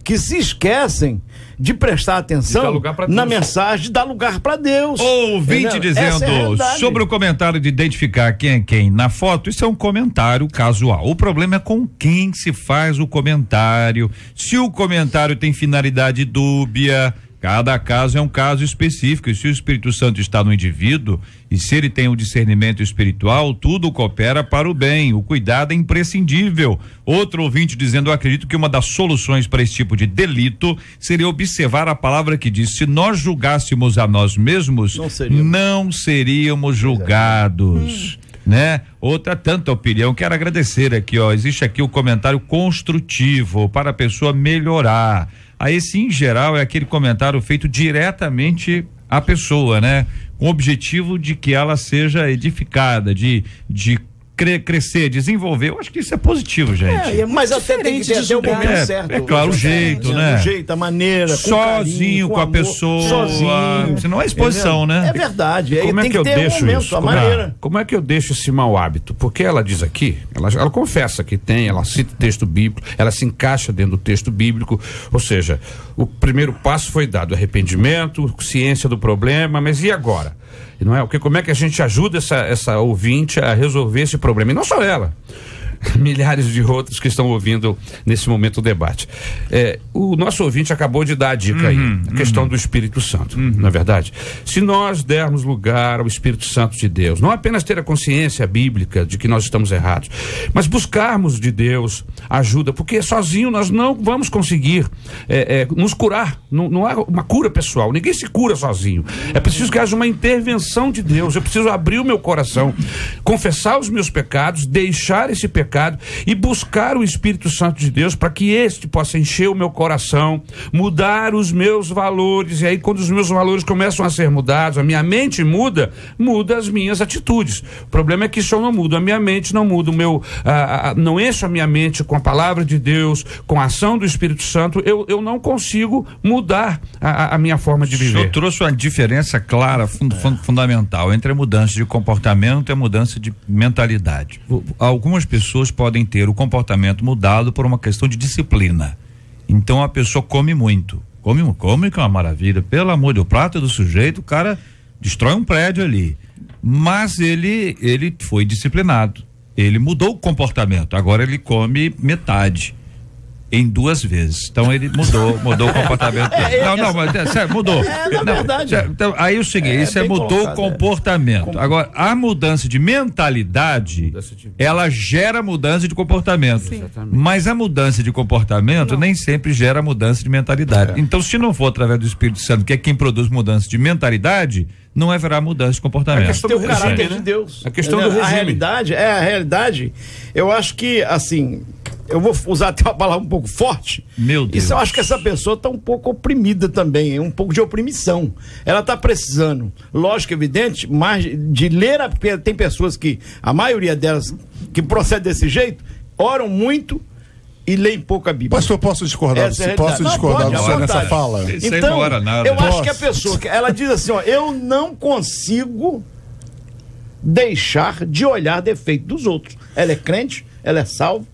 que se esquecem de prestar atenção na mensagem, de dar lugar para Deus.
Ouvinte dizendo sobre o comentário de identificar quem é quem na foto, isso é um comentário casual. O problema é com quem se faz o comentário. Se o comentário tem finalidade dúbia, cada caso é um caso específico, e se o Espírito Santo está no indivíduo e se ele tem um discernimento espiritual, tudo coopera para o bem. O cuidado é imprescindível. Outro ouvinte dizendo: eu acredito que uma das soluções para esse tipo de delito seria observar a palavra que diz: se nós julgássemos a nós mesmos, não seríamos julgados. Né? Outra tanta opinião, quero agradecer aqui, existe aqui o comentário construtivo para a pessoa melhorar. Aí esse, em geral, é aquele comentário feito diretamente à pessoa, né? Com o objetivo de que ela seja edificada, de crescer, desenvolver. Eu acho que isso é positivo, gente.
Mas até tem que ter o momento certo.
É claro, o jeito, né?
O jeito, a maneira,
sozinho com a pessoa. Sozinho. Isso não é exposição, né?
É verdade.
Como é que eu deixo isso?
A maneira.
Como é que eu deixo esse mau hábito? Porque ela diz aqui, ela confessa que tem, ela cita o texto bíblico, ela se encaixa dentro do texto bíblico, ou seja, o primeiro passo foi dado: arrependimento, ciência do problema, mas e agora? Não é? Como é que a gente ajuda essa ouvinte a resolver esse problema? E não só ela, milhares de outros que estão ouvindo nesse momento o debate. O nosso ouvinte acabou de dar a dica aí, a questão do Espírito Santo, não é verdade? Se nós dermos lugar ao Espírito Santo de Deus, não apenas ter a consciência bíblica de que nós estamos errados, mas buscarmos de Deus ajuda, porque sozinho nós não vamos conseguir nos curar, não há uma cura pessoal, ninguém se cura sozinho, é preciso que haja uma intervenção de Deus, eu preciso abrir o meu coração, confessar os meus pecados, deixar esse pecado e buscar o Espírito Santo de Deus para que este possa encher o meu coração, mudar os meus valores. E aí, quando os meus valores começam a ser mudados, a minha mente muda as minhas atitudes. O problema é que se eu não mudo a minha mente, não mudo o meu, não encho a minha mente com a palavra de Deus, com a ação do Espírito Santo, eu não consigo mudar a minha forma de viver. O
senhor trouxe uma diferença clara, fundamental entre a mudança de comportamento e a mudança de mentalidade. Algumas pessoas podem ter o comportamento mudado por uma questão de disciplina. Então a pessoa come muito, come que é uma maravilha, pelo amor do prato do sujeito, o cara destrói um prédio ali, mas ele foi disciplinado, ele mudou o comportamento, agora ele come metade em 2 vezes. Então ele mudou o comportamento. Mas mudou.
Na verdade.
Então, aí o seguinte, isso mudou o comportamento. Agora, a mudança de mentalidade, ela gera mudança de comportamento. Sim. Mas a mudança de comportamento nem sempre gera mudança de mentalidade. Então, se não for através do Espírito Santo, que é quem produz mudança de mentalidade, não haverá mudança de comportamento.
A questão do caráter de Deus.
A questão do regime.
A realidade, eu acho que, assim, eu vou usar até uma palavra um pouco forte.
Meu Deus.
Isso, eu acho que essa pessoa está um pouco oprimida também, um pouco de oprimição. Ela está precisando, lógico, evidente, mais de ler. Tem pessoas que, a maioria delas, que procede desse jeito, oram muito e leem pouco a Bíblia.
Pastor, posso discordar? Posso discordar você nessa fala?
Então, eu acho que a pessoa, ela diz assim, eu não consigo deixar de olhar defeito dos outros. Ela é crente, ela é salva.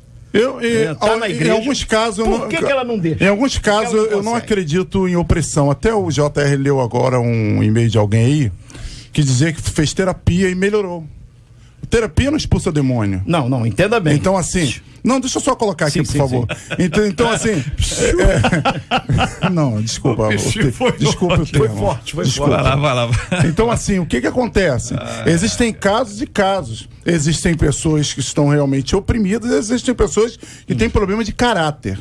Tá na igreja.
Em alguns casos,
por que ela não deixa?
Em alguns casos, eu não acredito em opressão. Até o JR leu agora um e-mail de alguém aí que dizia que fez terapia e melhorou. Terapia não expulsa demônio.
Não, entenda bem.
Então, assim, Não, deixa eu só colocar aqui, por favor. Então assim. Não, desculpa. Desculpa o termo.
Foi forte.
Vai lá.
Então, assim, o que acontece? Existem casos e casos. Existem pessoas que estão realmente oprimidas, existem pessoas que têm problema de caráter.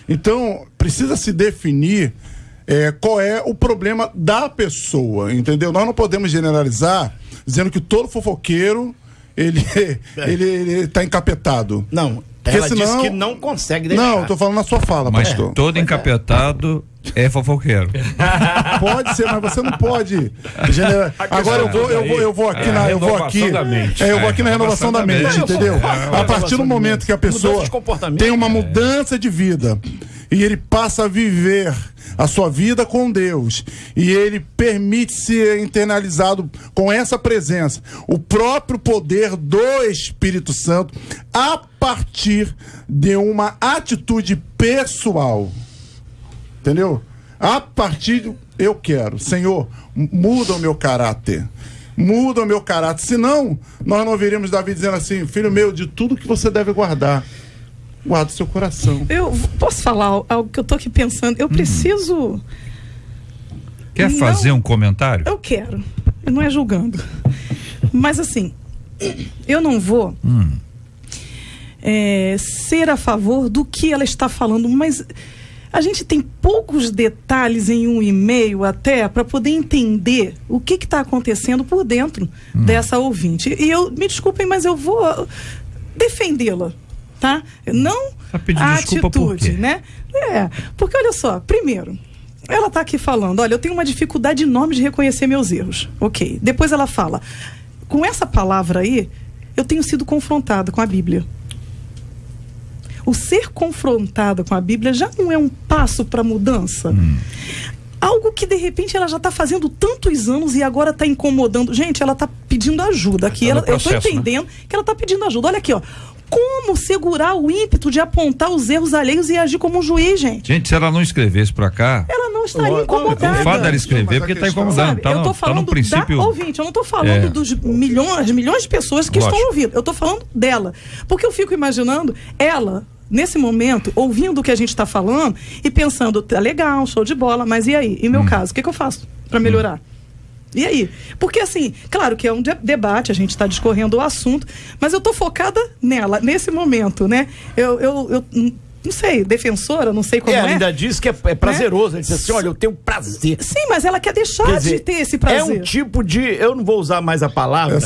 Então, precisa se definir qual é o problema da pessoa, entendeu? Nós não podemos generalizar dizendo que todo fofoqueiro ele tá encapetado.
Não, ela disse que não consegue deixar.
Não, eu tô falando na sua fala,
mas
pastor.
Todo encapetado é fofoqueiro.
Pode ser, mas você não pode Agora eu vou aqui na renovação da mente, entendeu? A partir do momento que a pessoa tem uma mudança de vida e ele passa a viver a sua vida com Deus e ele permite ser internalizado com essa presença, o próprio poder do Espírito Santo a partir de uma atitude pessoal, entendeu? A partir eu quero, Senhor, muda o meu caráter, senão nós não veríamos Davi dizendo assim: filho meu, de tudo que você deve guarda o seu coração.
Eu posso falar algo que eu tô aqui pensando? Eu preciso.
Quer fazer um comentário?
Eu quero. Não é julgando. Mas assim, eu não vou ser a favor do que ela está falando, mas a gente tem poucos detalhes em um e-mail até para poder entender o que está acontecendo por dentro dessa ouvinte. E me desculpem, mas eu vou defendê-la. Tá? Não a atitude, né? Porque olha só, primeiro, ela tá aqui falando, olha, eu tenho uma dificuldade enorme de reconhecer meus erros. Ok. Depois ela fala, com essa palavra aí, eu tenho sido confrontada com a Bíblia. O ser confrontada com a Bíblia já não é um passo para mudança? Algo que de repente ela já está fazendo tantos anos e agora está incomodando. Gente, ela está pedindo ajuda aqui. Eu estou entendendo que ela está pedindo ajuda. Olha aqui, ó. Como segurar o ímpeto de apontar os erros alheios e agir como um juiz, gente?
Gente, se ela não escrevesse pra cá,
ela não estaria incomodada.
O fato dela escrever porque está incomodando.
Eu tô falando
no princípio...
da ouvinte, eu não tô falando dos milhões de pessoas que estão ouvindo. Eu tô falando dela. Porque eu fico imaginando ela, nesse momento, ouvindo o que a gente está falando e pensando, tá legal, show de bola, mas e aí? Em meu caso, o que eu faço para melhorar? E aí? Porque assim, claro que é um debate, a gente está discorrendo o assunto, mas eu estou focada nela, nesse momento, né? Eu não sei, defensora, não sei como
ela ainda diz que é prazeroso, né? Ele diz assim, olha, eu tenho prazer.
Sim, mas ela quer deixar de ter esse prazer.
É um tipo de, eu não vou usar mais a palavra.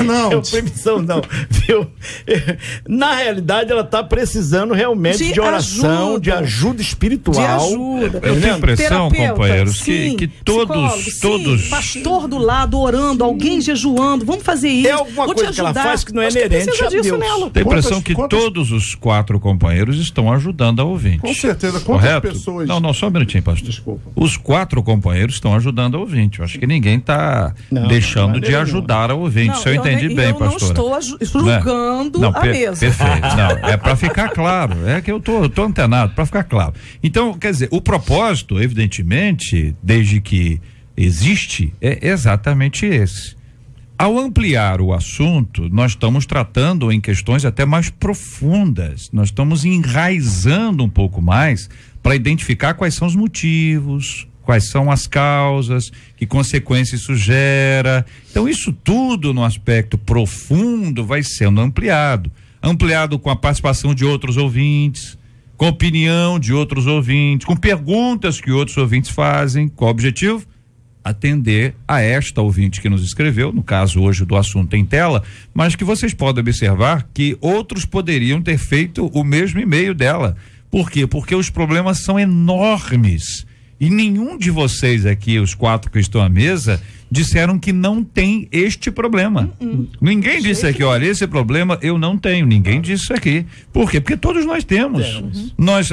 Não.
Permissão, não. Viu? Na realidade, ela está precisando realmente de oração, de ajuda espiritual.
De ajuda.
Eu tenho a impressão, companheiros, que todos...
pastor do lado, orando, alguém jejuando, vamos fazer isso.
É alguma coisa que ela faz que não é inerente a Deus.
Tenho a impressão que todos os 4 companheiros estão ajudando a ouvinte.
Com certeza. Quantas pessoas...
Não, só um minutinho, pastor.
Desculpa.
Os 4 companheiros estão ajudando a ouvinte. Eu acho que ninguém está deixando de ajudar a ouvinte. Se eu entendi bem, pastor.
Eu não estou julgando a mesa.
Perfeito. Não, é para ficar claro. É que eu tô antenado, para ficar claro. Então, quer dizer, o propósito, evidentemente, desde que existe, é exatamente esse. Ao ampliar o assunto, nós estamos tratando em questões até mais profundas. Nós estamos enraizando um pouco mais para identificar quais são os motivos, quais são as causas, que consequências isso gera. Então, isso tudo no aspecto profundo vai sendo ampliado. Ampliado com a participação de outros ouvintes, com a opinião de outros ouvintes, com perguntas que outros ouvintes fazem. Qual o objetivo? Atender a esta ouvinte que nos escreveu, no caso hoje do assunto em tela, mas que vocês podem observar que outros poderiam ter feito o mesmo e-mail dela. Por quê? Porque os problemas são enormes e nenhum de vocês aqui, os 4 que estão à mesa, disseram que não tem este problema. Ninguém disse aqui, olha, esse problema eu não tenho, ninguém disse isso aqui. Por quê? Porque todos nós temos.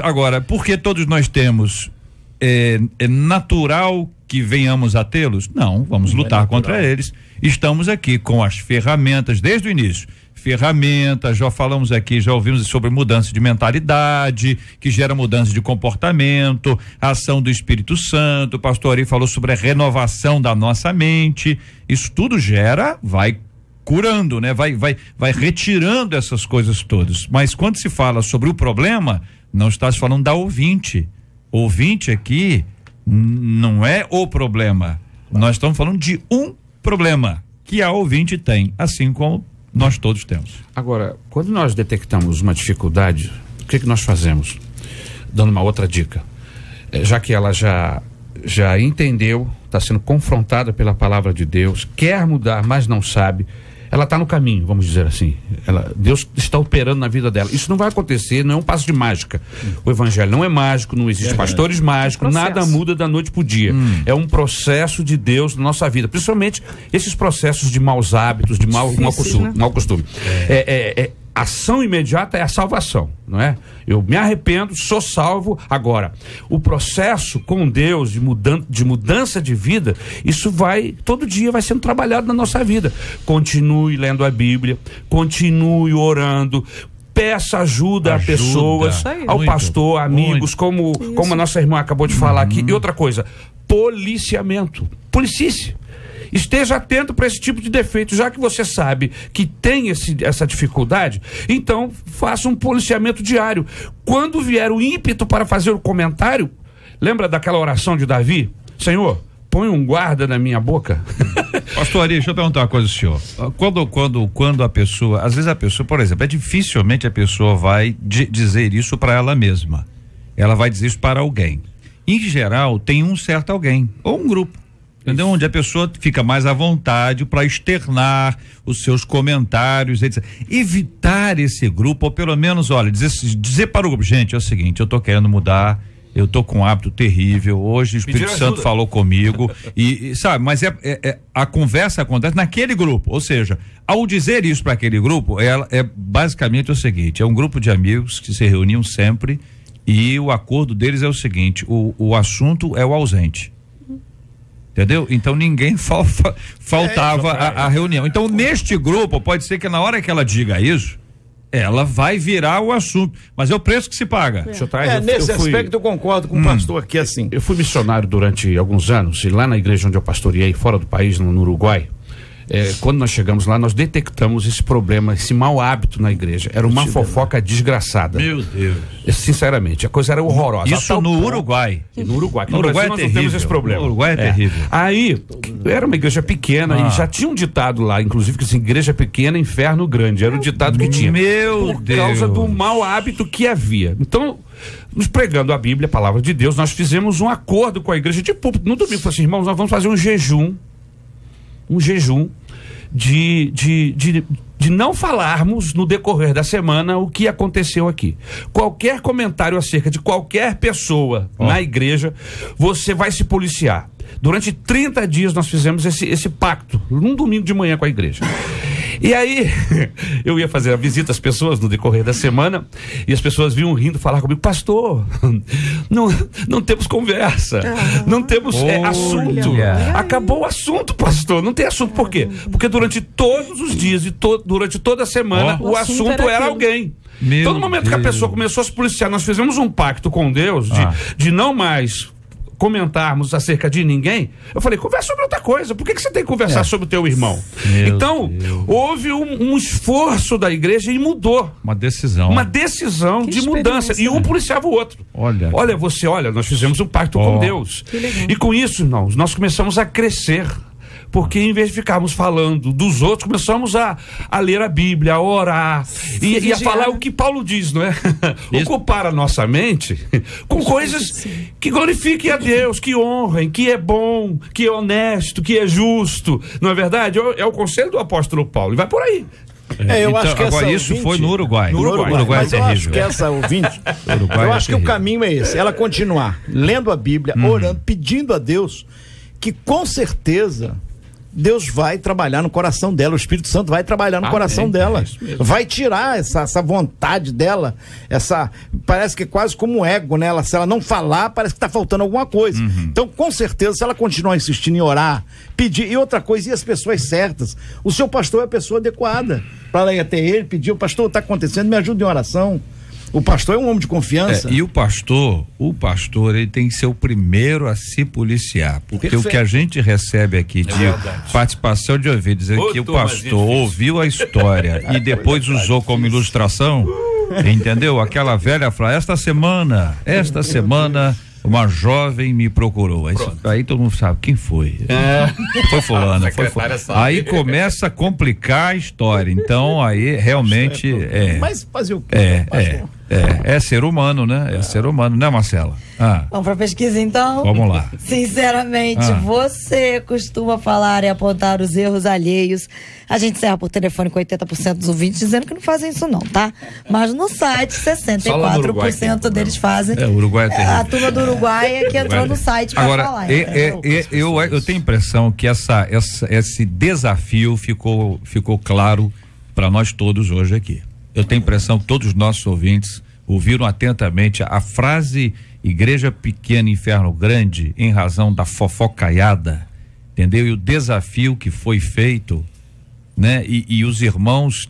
Agora, porque todos nós temos, é natural que venhamos a tê-los? Não, vamos lutar contra eles. Estamos aqui com as ferramentas desde o início. Ferramentas, já falamos aqui, já ouvimos sobre mudança de mentalidade, que gera mudança de comportamento, a ação do Espírito Santo, o pastor Ari falou sobre a renovação da nossa mente. Isso tudo vai curando, né? Vai retirando essas coisas todas. Mas quando se fala sobre o problema, não está se falando da ouvinte. Ouvinte aqui não é o problema. Nós estamos falando de um problema que a ouvinte tem, assim como nós todos temos.
Agora, quando nós detectamos uma dificuldade, o que nós fazemos? Dando uma outra dica. Já que ela já entendeu, está sendo confrontada pela palavra de Deus, quer mudar, mas não sabe, ela está no caminho, vamos dizer assim. Deus está operando na vida dela. Isso não vai acontecer, não é um passo de mágica. O evangelho não é mágico, não existe pastores mágicos, nada muda da noite pro dia. É um processo de Deus na nossa vida, principalmente esses processos de maus hábitos, de mau costume. Ação imediata é a salvação, não é? Eu me arrependo, sou salvo. Agora, o processo com Deus de mudança de vida, isso todo dia vai sendo trabalhado na nossa vida. Continue lendo a Bíblia, continue orando, peça ajuda a pessoas, ao pastor, amigos, como a nossa irmã acabou de falar aqui. E outra coisa, policiamento. Policice. Esteja atento para esse tipo de defeito, já que você sabe que tem essa dificuldade, então faça um policiamento diário. Quando vier o ímpeto para fazer o comentário, lembra daquela oração de Davi? Senhor, põe um guarda na minha boca.
Pastor Ari, deixa eu perguntar uma coisa ao senhor. Quando a pessoa, às vezes a pessoa, por exemplo, dificilmente a pessoa vai dizer isso para ela mesma. Ela vai dizer isso para alguém. Em geral, tem um certo alguém, ou um grupo. Entendeu? Onde a pessoa fica mais à vontade para externar os seus comentários, etc. Evitar esse grupo, ou pelo menos, olha, dizer para o grupo, gente, é o seguinte, eu tô querendo mudar, eu tô com um hábito terrível, hoje o Espírito Santo falou comigo, e sabe, mas a conversa acontece naquele grupo, ou seja, ao dizer isso para aquele grupo, é basicamente o seguinte, é um grupo de amigos que se reuniam sempre, e o acordo deles é o seguinte, o assunto é o ausente. Entendeu? Então ninguém faltava a reunião. Então neste grupo pode ser que na hora que ela diga isso, ela vai virar o assunto, mas é o preço que se paga.
Nesse aspecto eu concordo com o pastor aqui assim.
Eu fui missionário durante alguns anos e lá na igreja onde eu pastoreei, fora do país, no Uruguai, quando nós chegamos lá, nós detectamos esse problema, esse mau hábito na igreja. Era uma fofoca desgraçada.
Meu Deus.
Sinceramente, a coisa era horrorosa.
Isso no Uruguai.
No Uruguai. No Uruguai nós não temos esse problema.
No Uruguai é terrível.
Aí, era uma igreja pequena e já tinha um ditado lá, inclusive, que assim, igreja pequena, inferno grande. Era o ditado que tinha.
Meu Deus.
Por causa do mau hábito que havia. Então, nos pregando a Bíblia, a palavra de Deus, nós fizemos um acordo com a igreja de púlpito. No domingo, falei assim, irmãos, nós vamos fazer um jejum de não falarmos no decorrer da semana o que aconteceu aqui. Qualquer comentário acerca de qualquer pessoa na igreja, você vai se policiar. Durante 30 dias nós fizemos esse pacto, num domingo de manhã com a igreja. E aí, eu ia fazer a visita às pessoas no decorrer da semana, e as pessoas vinham rindo falar comigo, pastor, não temos conversa, não temos assunto. Acabou o assunto, pastor, não tem assunto. Por quê? Porque durante todos os dias e durante toda a semana, o assunto era alguém. Então, no momento que a pessoa começou a se policiar, nós fizemos um pacto com Deus de não mais comentarmos acerca de ninguém. Eu falei, conversa sobre outra coisa. Por que você tem que conversar sobre o teu irmão? Então, houve um esforço da igreja e mudou.
Uma decisão
de mudança. E um policiava o outro. Olha, nós fizemos um pacto com Deus. E com isso, irmãos, nós começamos a crescer. Porque em vez de ficarmos falando dos outros, começamos a ler a Bíblia, a orar e a falar o que Paulo diz, não é? Ocupar a nossa mente com coisas que glorifiquem a Deus, que honrem, que é bom, que é honesto, que é justo, não é verdade? É o conselho do apóstolo Paulo, e vai por aí.
Eu acho que
agora isso foi no Uruguai. No Uruguai
mas eu acho que essa ouvinte, eu acho que o caminho é esse, ela continuar lendo a Bíblia, orando, pedindo a Deus, que com certeza Deus vai trabalhar no coração dela, o Espírito Santo vai trabalhar no coração dela, vai tirar essa vontade dela, parece que é quase como um ego nela, se ela não falar, parece que está faltando alguma coisa. Então, com certeza, se ela continuar insistindo em orar, pedir, e outra coisa, e as pessoas certas, o seu pastor é a pessoa adequada, para ela ir até ele, pedir, o pastor, está acontecendo, me ajuda em oração. O pastor é um homem de confiança.
E o pastor, ele tem que ser o primeiro a se policiar, porque Perfeito. O que a gente recebe aqui de participação de ouvir, dizer que o pastor ouviu a história e depois usou como ilustração, entendeu? Aquela velha frase, esta semana, uma jovem me procurou. Aí todo mundo sabe quem foi. Foi fulano. Aí começa a complicar a história. Então aí realmente
Mas fazer o quê?
É ser humano, né? É ser humano, né, Marcela?
Vamos pra pesquisa então?
Vamos lá.
Sinceramente, você costuma falar e apontar os erros alheios. A gente encerra por telefone com 80% dos ouvintes dizendo que não fazem isso não, tá? Mas no site, 64% deles fazem.
O Uruguai é terrível.
A turma do Uruguai é que entrou no site pra falar.
Eu tenho a impressão que esse desafio ficou claro para nós todos hoje aqui. Eu tenho a impressão que todos os nossos ouvintes ouviram atentamente a frase igreja pequena, inferno grande, em razão da fofocaiada, entendeu? E o desafio que foi feito, né? E os irmãos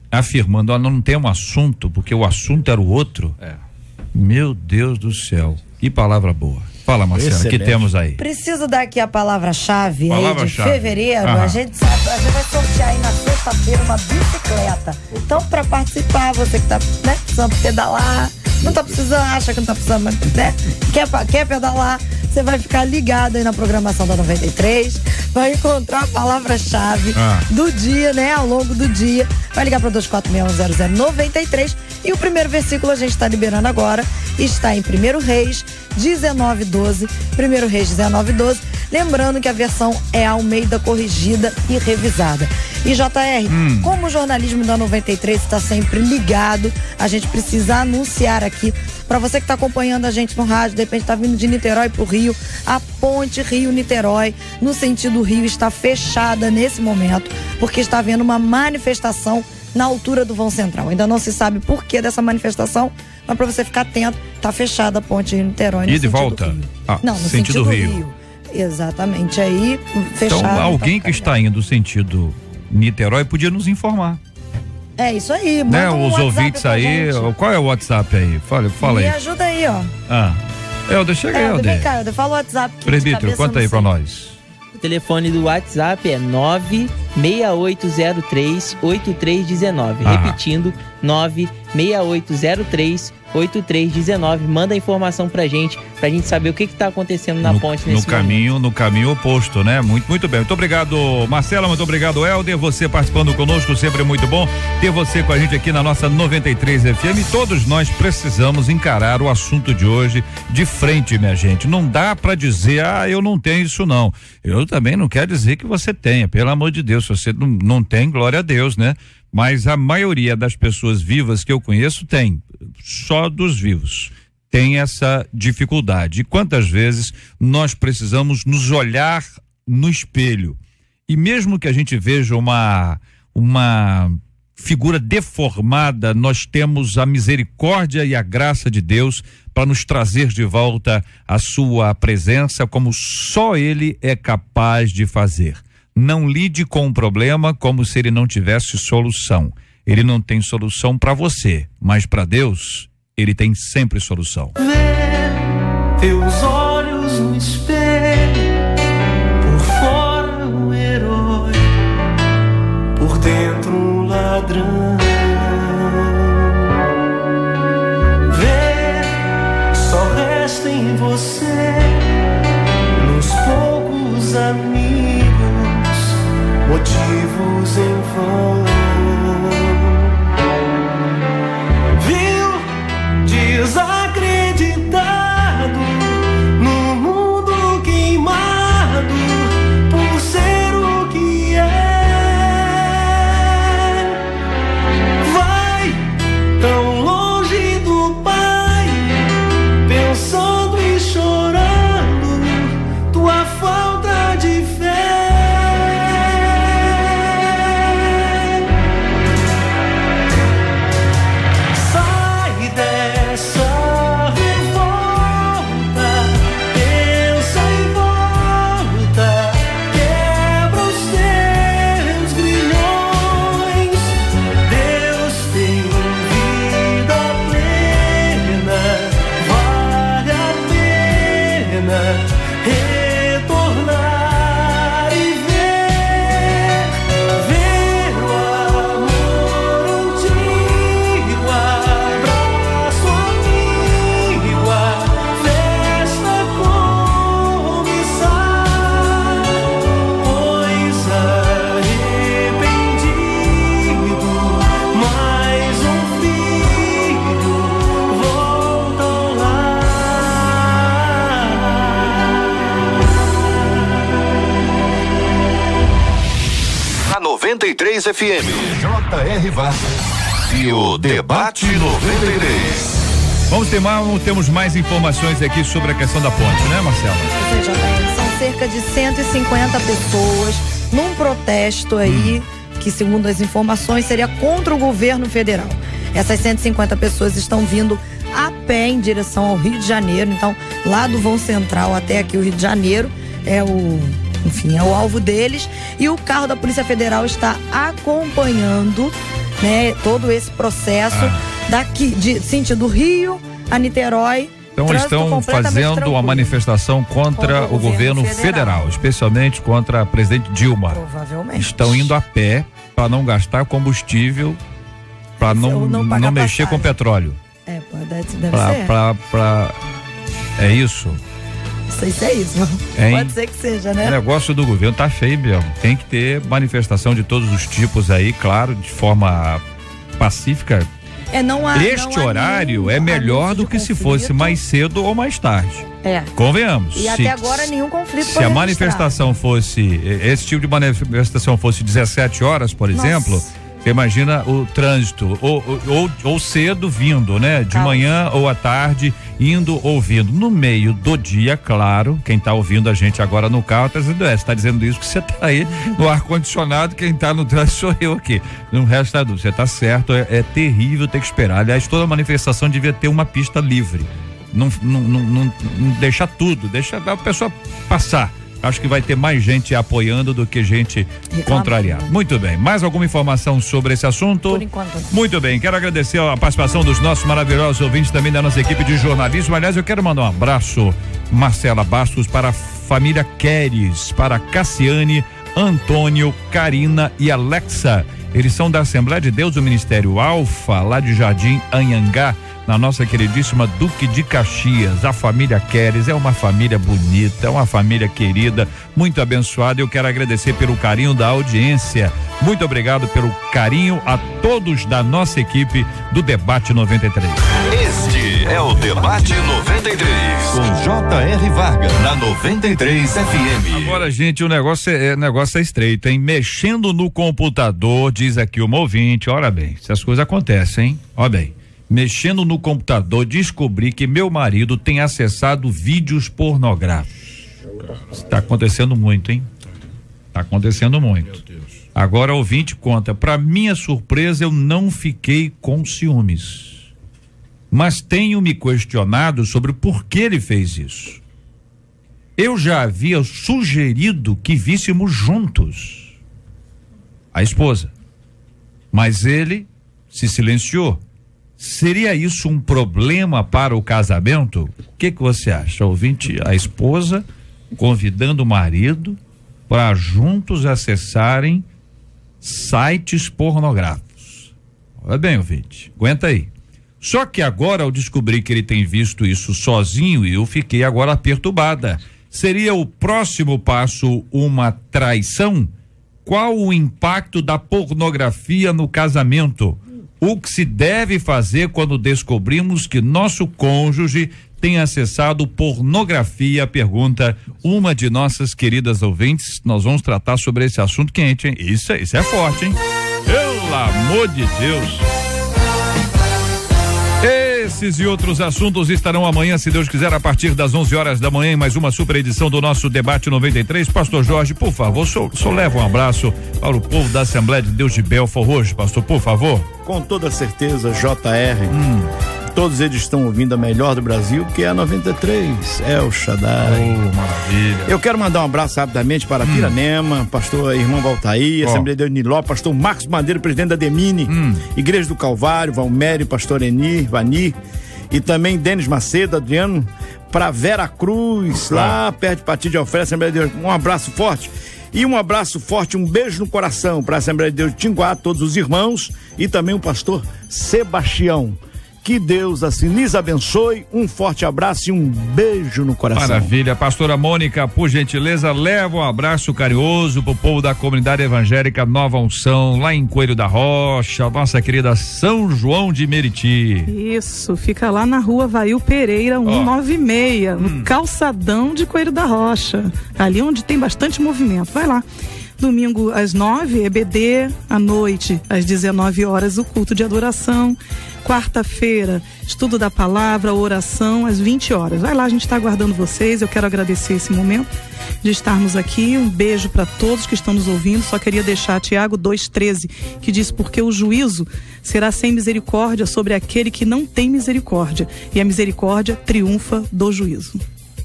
afirmando, não tem um assunto, porque o assunto era o outro. Meu Deus do céu, que palavra boa. Fala, Marcela, o que temos aí?
Preciso dar aqui a palavra-chave aí de fevereiro. A gente vai sortear aí na sexta-feira uma bicicleta. Então, para participar, você que tá, né, precisando pedalar, não tá precisando, acha que não tá precisando, mas, né, quer pedalar, você vai ficar ligado aí na programação da 93, vai encontrar a palavra-chave do dia, né, ao longo do dia. Vai ligar para 246-100-93 e o primeiro versículo a gente está liberando agora, está em 1 Reis 19:12, 1 Reis 19:12, lembrando que a versão é Almeida corrigida e revisada. E JR, como o jornalismo da 93 está sempre ligado, a gente precisa anunciar aqui, para você que está acompanhando a gente no rádio, de repente está vindo de Niterói para o Rio, a ponte Rio-Niterói, no sentido Rio, está fechada nesse momento, porque está havendo uma manifestação na altura do vão central. Ainda não se sabe por que dessa manifestação, mas para você ficar atento, está fechada a ponte Rio-Niterói.
E de volta?
Não, no sentido Rio. Exatamente, aí fechado.
Então alguém que está indo no sentido Niterói podia nos informar.
É isso aí,
manda os ouvintes aí, qual é o WhatsApp aí? Fala aí.
Me ajuda aí, ó.
Helder, chega aí, Helder.
Vem cá, Helder, fala o WhatsApp.
Presbítero, conta aí pra nós.
O telefone do WhatsApp é 96803-8319. Repetindo, 96803-8319. Manda a informação pra gente saber o que tá acontecendo na ponte nesse momento.
No caminho oposto, né? Muito bem. Muito obrigado, Marcela, muito obrigado, Helder. Você participando conosco, sempre muito bom ter você com a gente aqui na nossa 93 FM. Todos nós precisamos encarar o assunto de hoje de frente, minha gente. Não dá pra dizer, eu não tenho isso não. Eu também não quero dizer que você tenha, pelo amor de Deus. Se você não tem, glória a Deus, né? Mas a maioria das pessoas vivas que eu conheço tem, só dos vivos, tem essa dificuldade. E quantas vezes nós precisamos nos olhar no espelho e mesmo que a gente veja uma figura deformada, nós temos a misericórdia e a graça de Deus para nos trazer de volta a sua presença, como só Ele é capaz de fazer. Não lide com um problema como se ele não tivesse solução. Ele não tem solução para você, mas para Deus, ele tem sempre solução.
Vê teus olhos no espelho, por fora um herói, por dentro um ladrão. Vê, só resta em você, nos poucos amigos, motivos em vão. Viu, desacreditado no mundo queimado,
93 FM. J.R. Vargas e o Debate 93.
Temos mais informações aqui sobre a questão da ponte, né, Marcela?
Ou seja, são cerca de 150 pessoas num protesto aí, que segundo as informações seria contra o governo federal. Essas 150 pessoas estão vindo a pé em direção ao Rio de Janeiro, então lá do vão central até aqui o Rio de Janeiro é o alvo deles, e o carro da Polícia Federal está acompanhando, né, todo esse processo daqui, de sentido Rio a Niterói.
Então estão fazendo uma manifestação contra o governo federal, especialmente contra a presidente Dilma.
Provavelmente.
Estão indo a pé para não gastar combustível, para não mexer com petróleo.
Deve ser.
É isso?
Não sei se é isso. Pode ser que seja, né?
O negócio do governo tá feio mesmo. Tem que ter manifestação de todos os tipos aí, claro, de forma pacífica. Este horário é melhor do que se fosse mais cedo ou mais tarde. Convenhamos.
E até agora nenhum conflito foi
registrado. Se a manifestação fosse, esse tipo de manifestação fosse 17 horas, por exemplo, você imagina o trânsito, ou cedo vindo, né? De manhã ou à tarde, indo ou vindo. No meio do dia, claro, quem tá ouvindo a gente agora no carro tá dizendo, você tá dizendo isso que você tá aí no ar-condicionado, quem tá no trânsito sou eu aqui. No resto da dúvida, você tá certo, é terrível ter que esperar. Aliás, toda manifestação devia ter uma pista livre. Não deixar tudo, deixa a pessoa passar. Acho que vai ter mais gente apoiando do que gente contrariada. Muito bem. Mais alguma informação sobre esse assunto?
Por enquanto.
Muito bem. Quero agradecer a participação dos nossos maravilhosos ouvintes, também da nossa equipe de jornalismo. Aliás, eu quero mandar um abraço, Marcela Bastos, para a família Queres, para Cassiane, Antônio, Karina e Alexa. Eles são da Assembleia de Deus do Ministério Alfa, lá de Jardim Anhangá, na nossa queridíssima Duque de Caxias. A família Queres é uma família bonita, é uma família querida, muito abençoada. Eu quero agradecer pelo carinho da audiência. Muito obrigado pelo carinho a todos da nossa equipe do Debate 93.
Este é o Debate 93, com J.R. Vargas, na 93 FM.
Agora, gente, o negócio é estreito, hein? Mexendo no computador, diz aqui uma ouvinte, olha bem, essas coisas acontecem, hein? Olha bem. Mexendo no computador, descobri que meu marido tem acessado vídeos pornográficos. Está acontecendo muito, hein? Está acontecendo muito. Agora o ouvinte conta, para minha surpresa eu não fiquei com ciúmes, mas tenho me questionado sobre por que ele fez isso. Eu já havia sugerido que víssemos juntos, a esposa, mas ele se silenciou. Seria isso um problema para o casamento? O que você acha, ouvinte? A esposa convidando o marido para juntos acessarem sites pornográficos. Olha bem, ouvinte, aguenta aí. Só que agora eu descobri que ele tem visto isso sozinho e eu fiquei agora perturbada. Seria o próximo passo uma traição? Qual o impacto da pornografia no casamento? O que se deve fazer quando descobrimos que nosso cônjuge tem acessado pornografia? Pergunta uma de nossas queridas ouvintes. Nós vamos tratar sobre esse assunto quente, hein? Isso é forte, hein? Pelo amor de Deus. Esses e outros assuntos estarão amanhã, se Deus quiser, a partir das 11 horas da manhã, em mais uma super edição do nosso Debate 93. Pastor Jorge, por favor, só leva um abraço para o povo da Assembleia de Deus de Belfort hoje, pastor, por favor.
Com toda certeza, JR, todos eles estão ouvindo a melhor do Brasil, que é a 93, El Shaddai.
Oh, maravilha.
Eu quero mandar um abraço rapidamente para Piranema, pastor irmão Valtaí, Assembleia de Deus de Niló, pastor Marcos Madeira, presidente da Demine, Igreja do Calvário, Valmério, pastor Vani, e também Denis Macedo, Adriano, para Vera Cruz, lá perto de Pati de Alfredo, Assembleia de Deus. Um abraço forte. E um abraço forte, um beijo no coração para a Assembleia de Deus de Tinguá, todos os irmãos, e também o pastor Sebastião. Que Deus assim lhes abençoe, um forte abraço e um beijo no coração.
Maravilha. Pastora Mônica, por gentileza, leva um abraço carinhoso pro povo da comunidade evangélica Nova Unção, lá em Coelho da Rocha, nossa querida São João de Meriti.
Isso, fica lá na rua Vail Pereira 196, no calçadão de Coelho da Rocha, ali onde tem bastante movimento. Vai lá. Domingo às 9, EBD. À noite, às 19 horas, o culto de adoração. Quarta-feira, estudo da palavra, oração, às 20 horas. Vai lá, a gente está aguardando vocês. Eu quero agradecer esse momento de estarmos aqui. Um beijo para todos que estão nos ouvindo. Só queria deixar Tiago 2,13, que diz: porque o juízo será sem misericórdia sobre aquele que não tem misericórdia, e a misericórdia triunfa do juízo.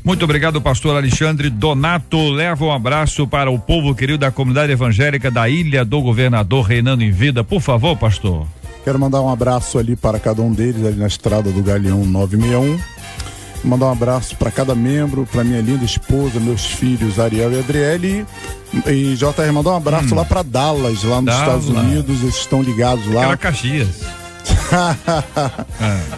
Muito obrigado, pastor Alexandre Donato. Leva um abraço para o povo querido da comunidade evangélica da Ilha do Governador, reinando em vida. Por favor, pastor.
Quero mandar um abraço ali para cada um deles, ali na estrada do Galeão 961. Mandar um abraço para cada membro, para minha linda esposa, meus filhos Ariel e Adriele. E JR, mandar um abraço lá para Dallas, lá nos Estados Unidos. Eles estão ligados lá.
Aquela Caxias.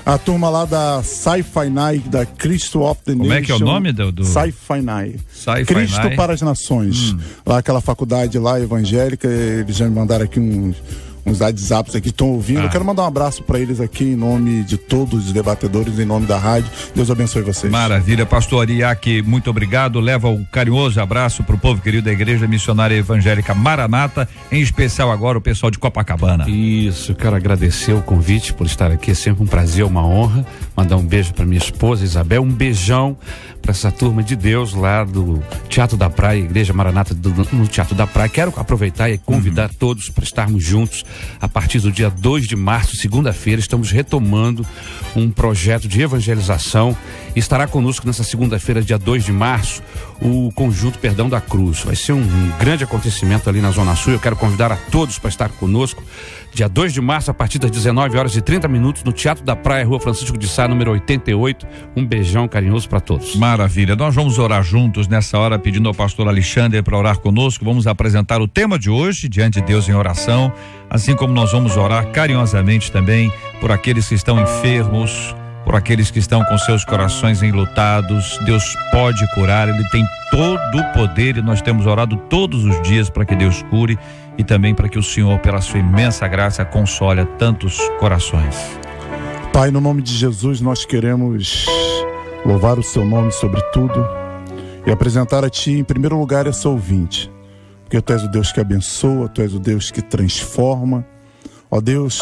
A turma lá da Sci-Fi Night, da Cristo of the Nation.
Como é que é o nome do...
Sci-Fi Night. Cristo para as Nações. Lá aquela faculdade lá evangélica, eles já me mandaram aqui uns WhatsApps aqui que estão ouvindo. Eu quero mandar um abraço para eles aqui em nome de todos os debatedores, em nome da rádio. Deus abençoe vocês.
Maravilha, pastor Ariaque, muito obrigado. Leva um carinhoso abraço para o povo querido da Igreja Missionária Evangélica Maranata, em especial agora o pessoal de Copacabana.
Isso, quero agradecer o convite por estar aqui, é sempre um prazer, uma honra. Mandar um beijo para minha esposa Isabel, um beijão para essa turma de Deus lá do Teatro da Praia, Igreja Maranata no Teatro da Praia. Quero aproveitar e convidar todos para estarmos juntos a partir do dia 2 de março, segunda-feira. Estamos retomando um projeto de evangelização. Estará conosco nessa segunda-feira, dia 2 de março, o Conjunto Perdão da Cruz. Vai ser um grande acontecimento ali na Zona Sul. Eu quero convidar a todos para estar conosco dia 2 de março, a partir das 19h30, no Teatro da Praia, Rua Francisco de Sá, número 88. Um beijão carinhoso para todos.
Maravilha. Nós vamos orar juntos nessa hora, pedindo ao pastor Alexandre para orar conosco. Vamos apresentar o tema de hoje, diante de Deus em oração, assim como nós vamos orar carinhosamente também por aqueles que estão enfermos, por aqueles que estão com seus corações enlutados. Deus pode curar, Ele tem todo o poder, e nós temos orado todos os dias para que Deus cure, e também para que o Senhor, pela sua imensa graça, console a tantos corações.
Pai, no nome de Jesus, nós queremos louvar o seu nome sobre tudo e apresentar a Ti, em primeiro lugar, essa ouvinte, porque Tu és o Deus que abençoa, Tu és o Deus que transforma. Ó Deus,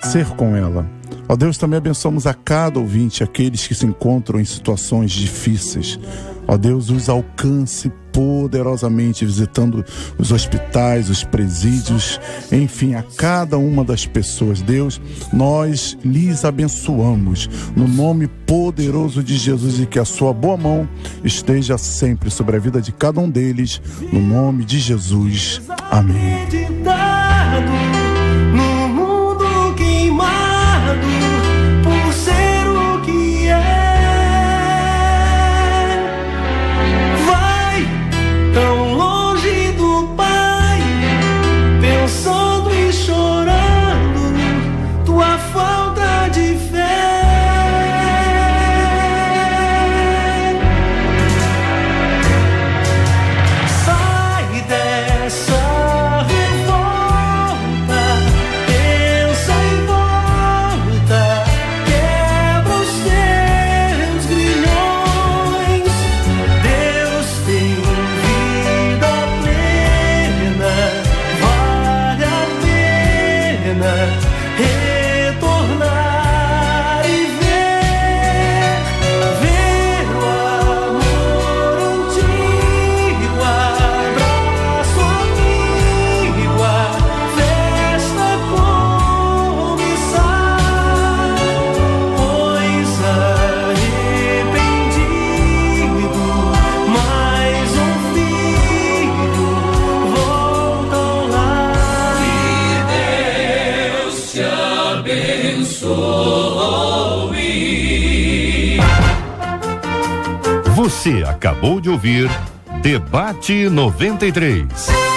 ser com ela. Ó Deus, também abençoamos a cada ouvinte, aqueles que se encontram em situações difíceis. Ó Deus, os alcance poderosamente, visitando os hospitais, os presídios, enfim, a cada uma das pessoas. Deus, nós lhes abençoamos no nome poderoso de Jesus, e que a sua boa mão esteja sempre sobre a vida de cada um deles, no nome de Jesus. Amém.
No mundo queimado por ser o que é, vai tão longe do Pai, pensando e chorando tua falta de fé. Sai dessa
Você acabou de ouvir Debate 93.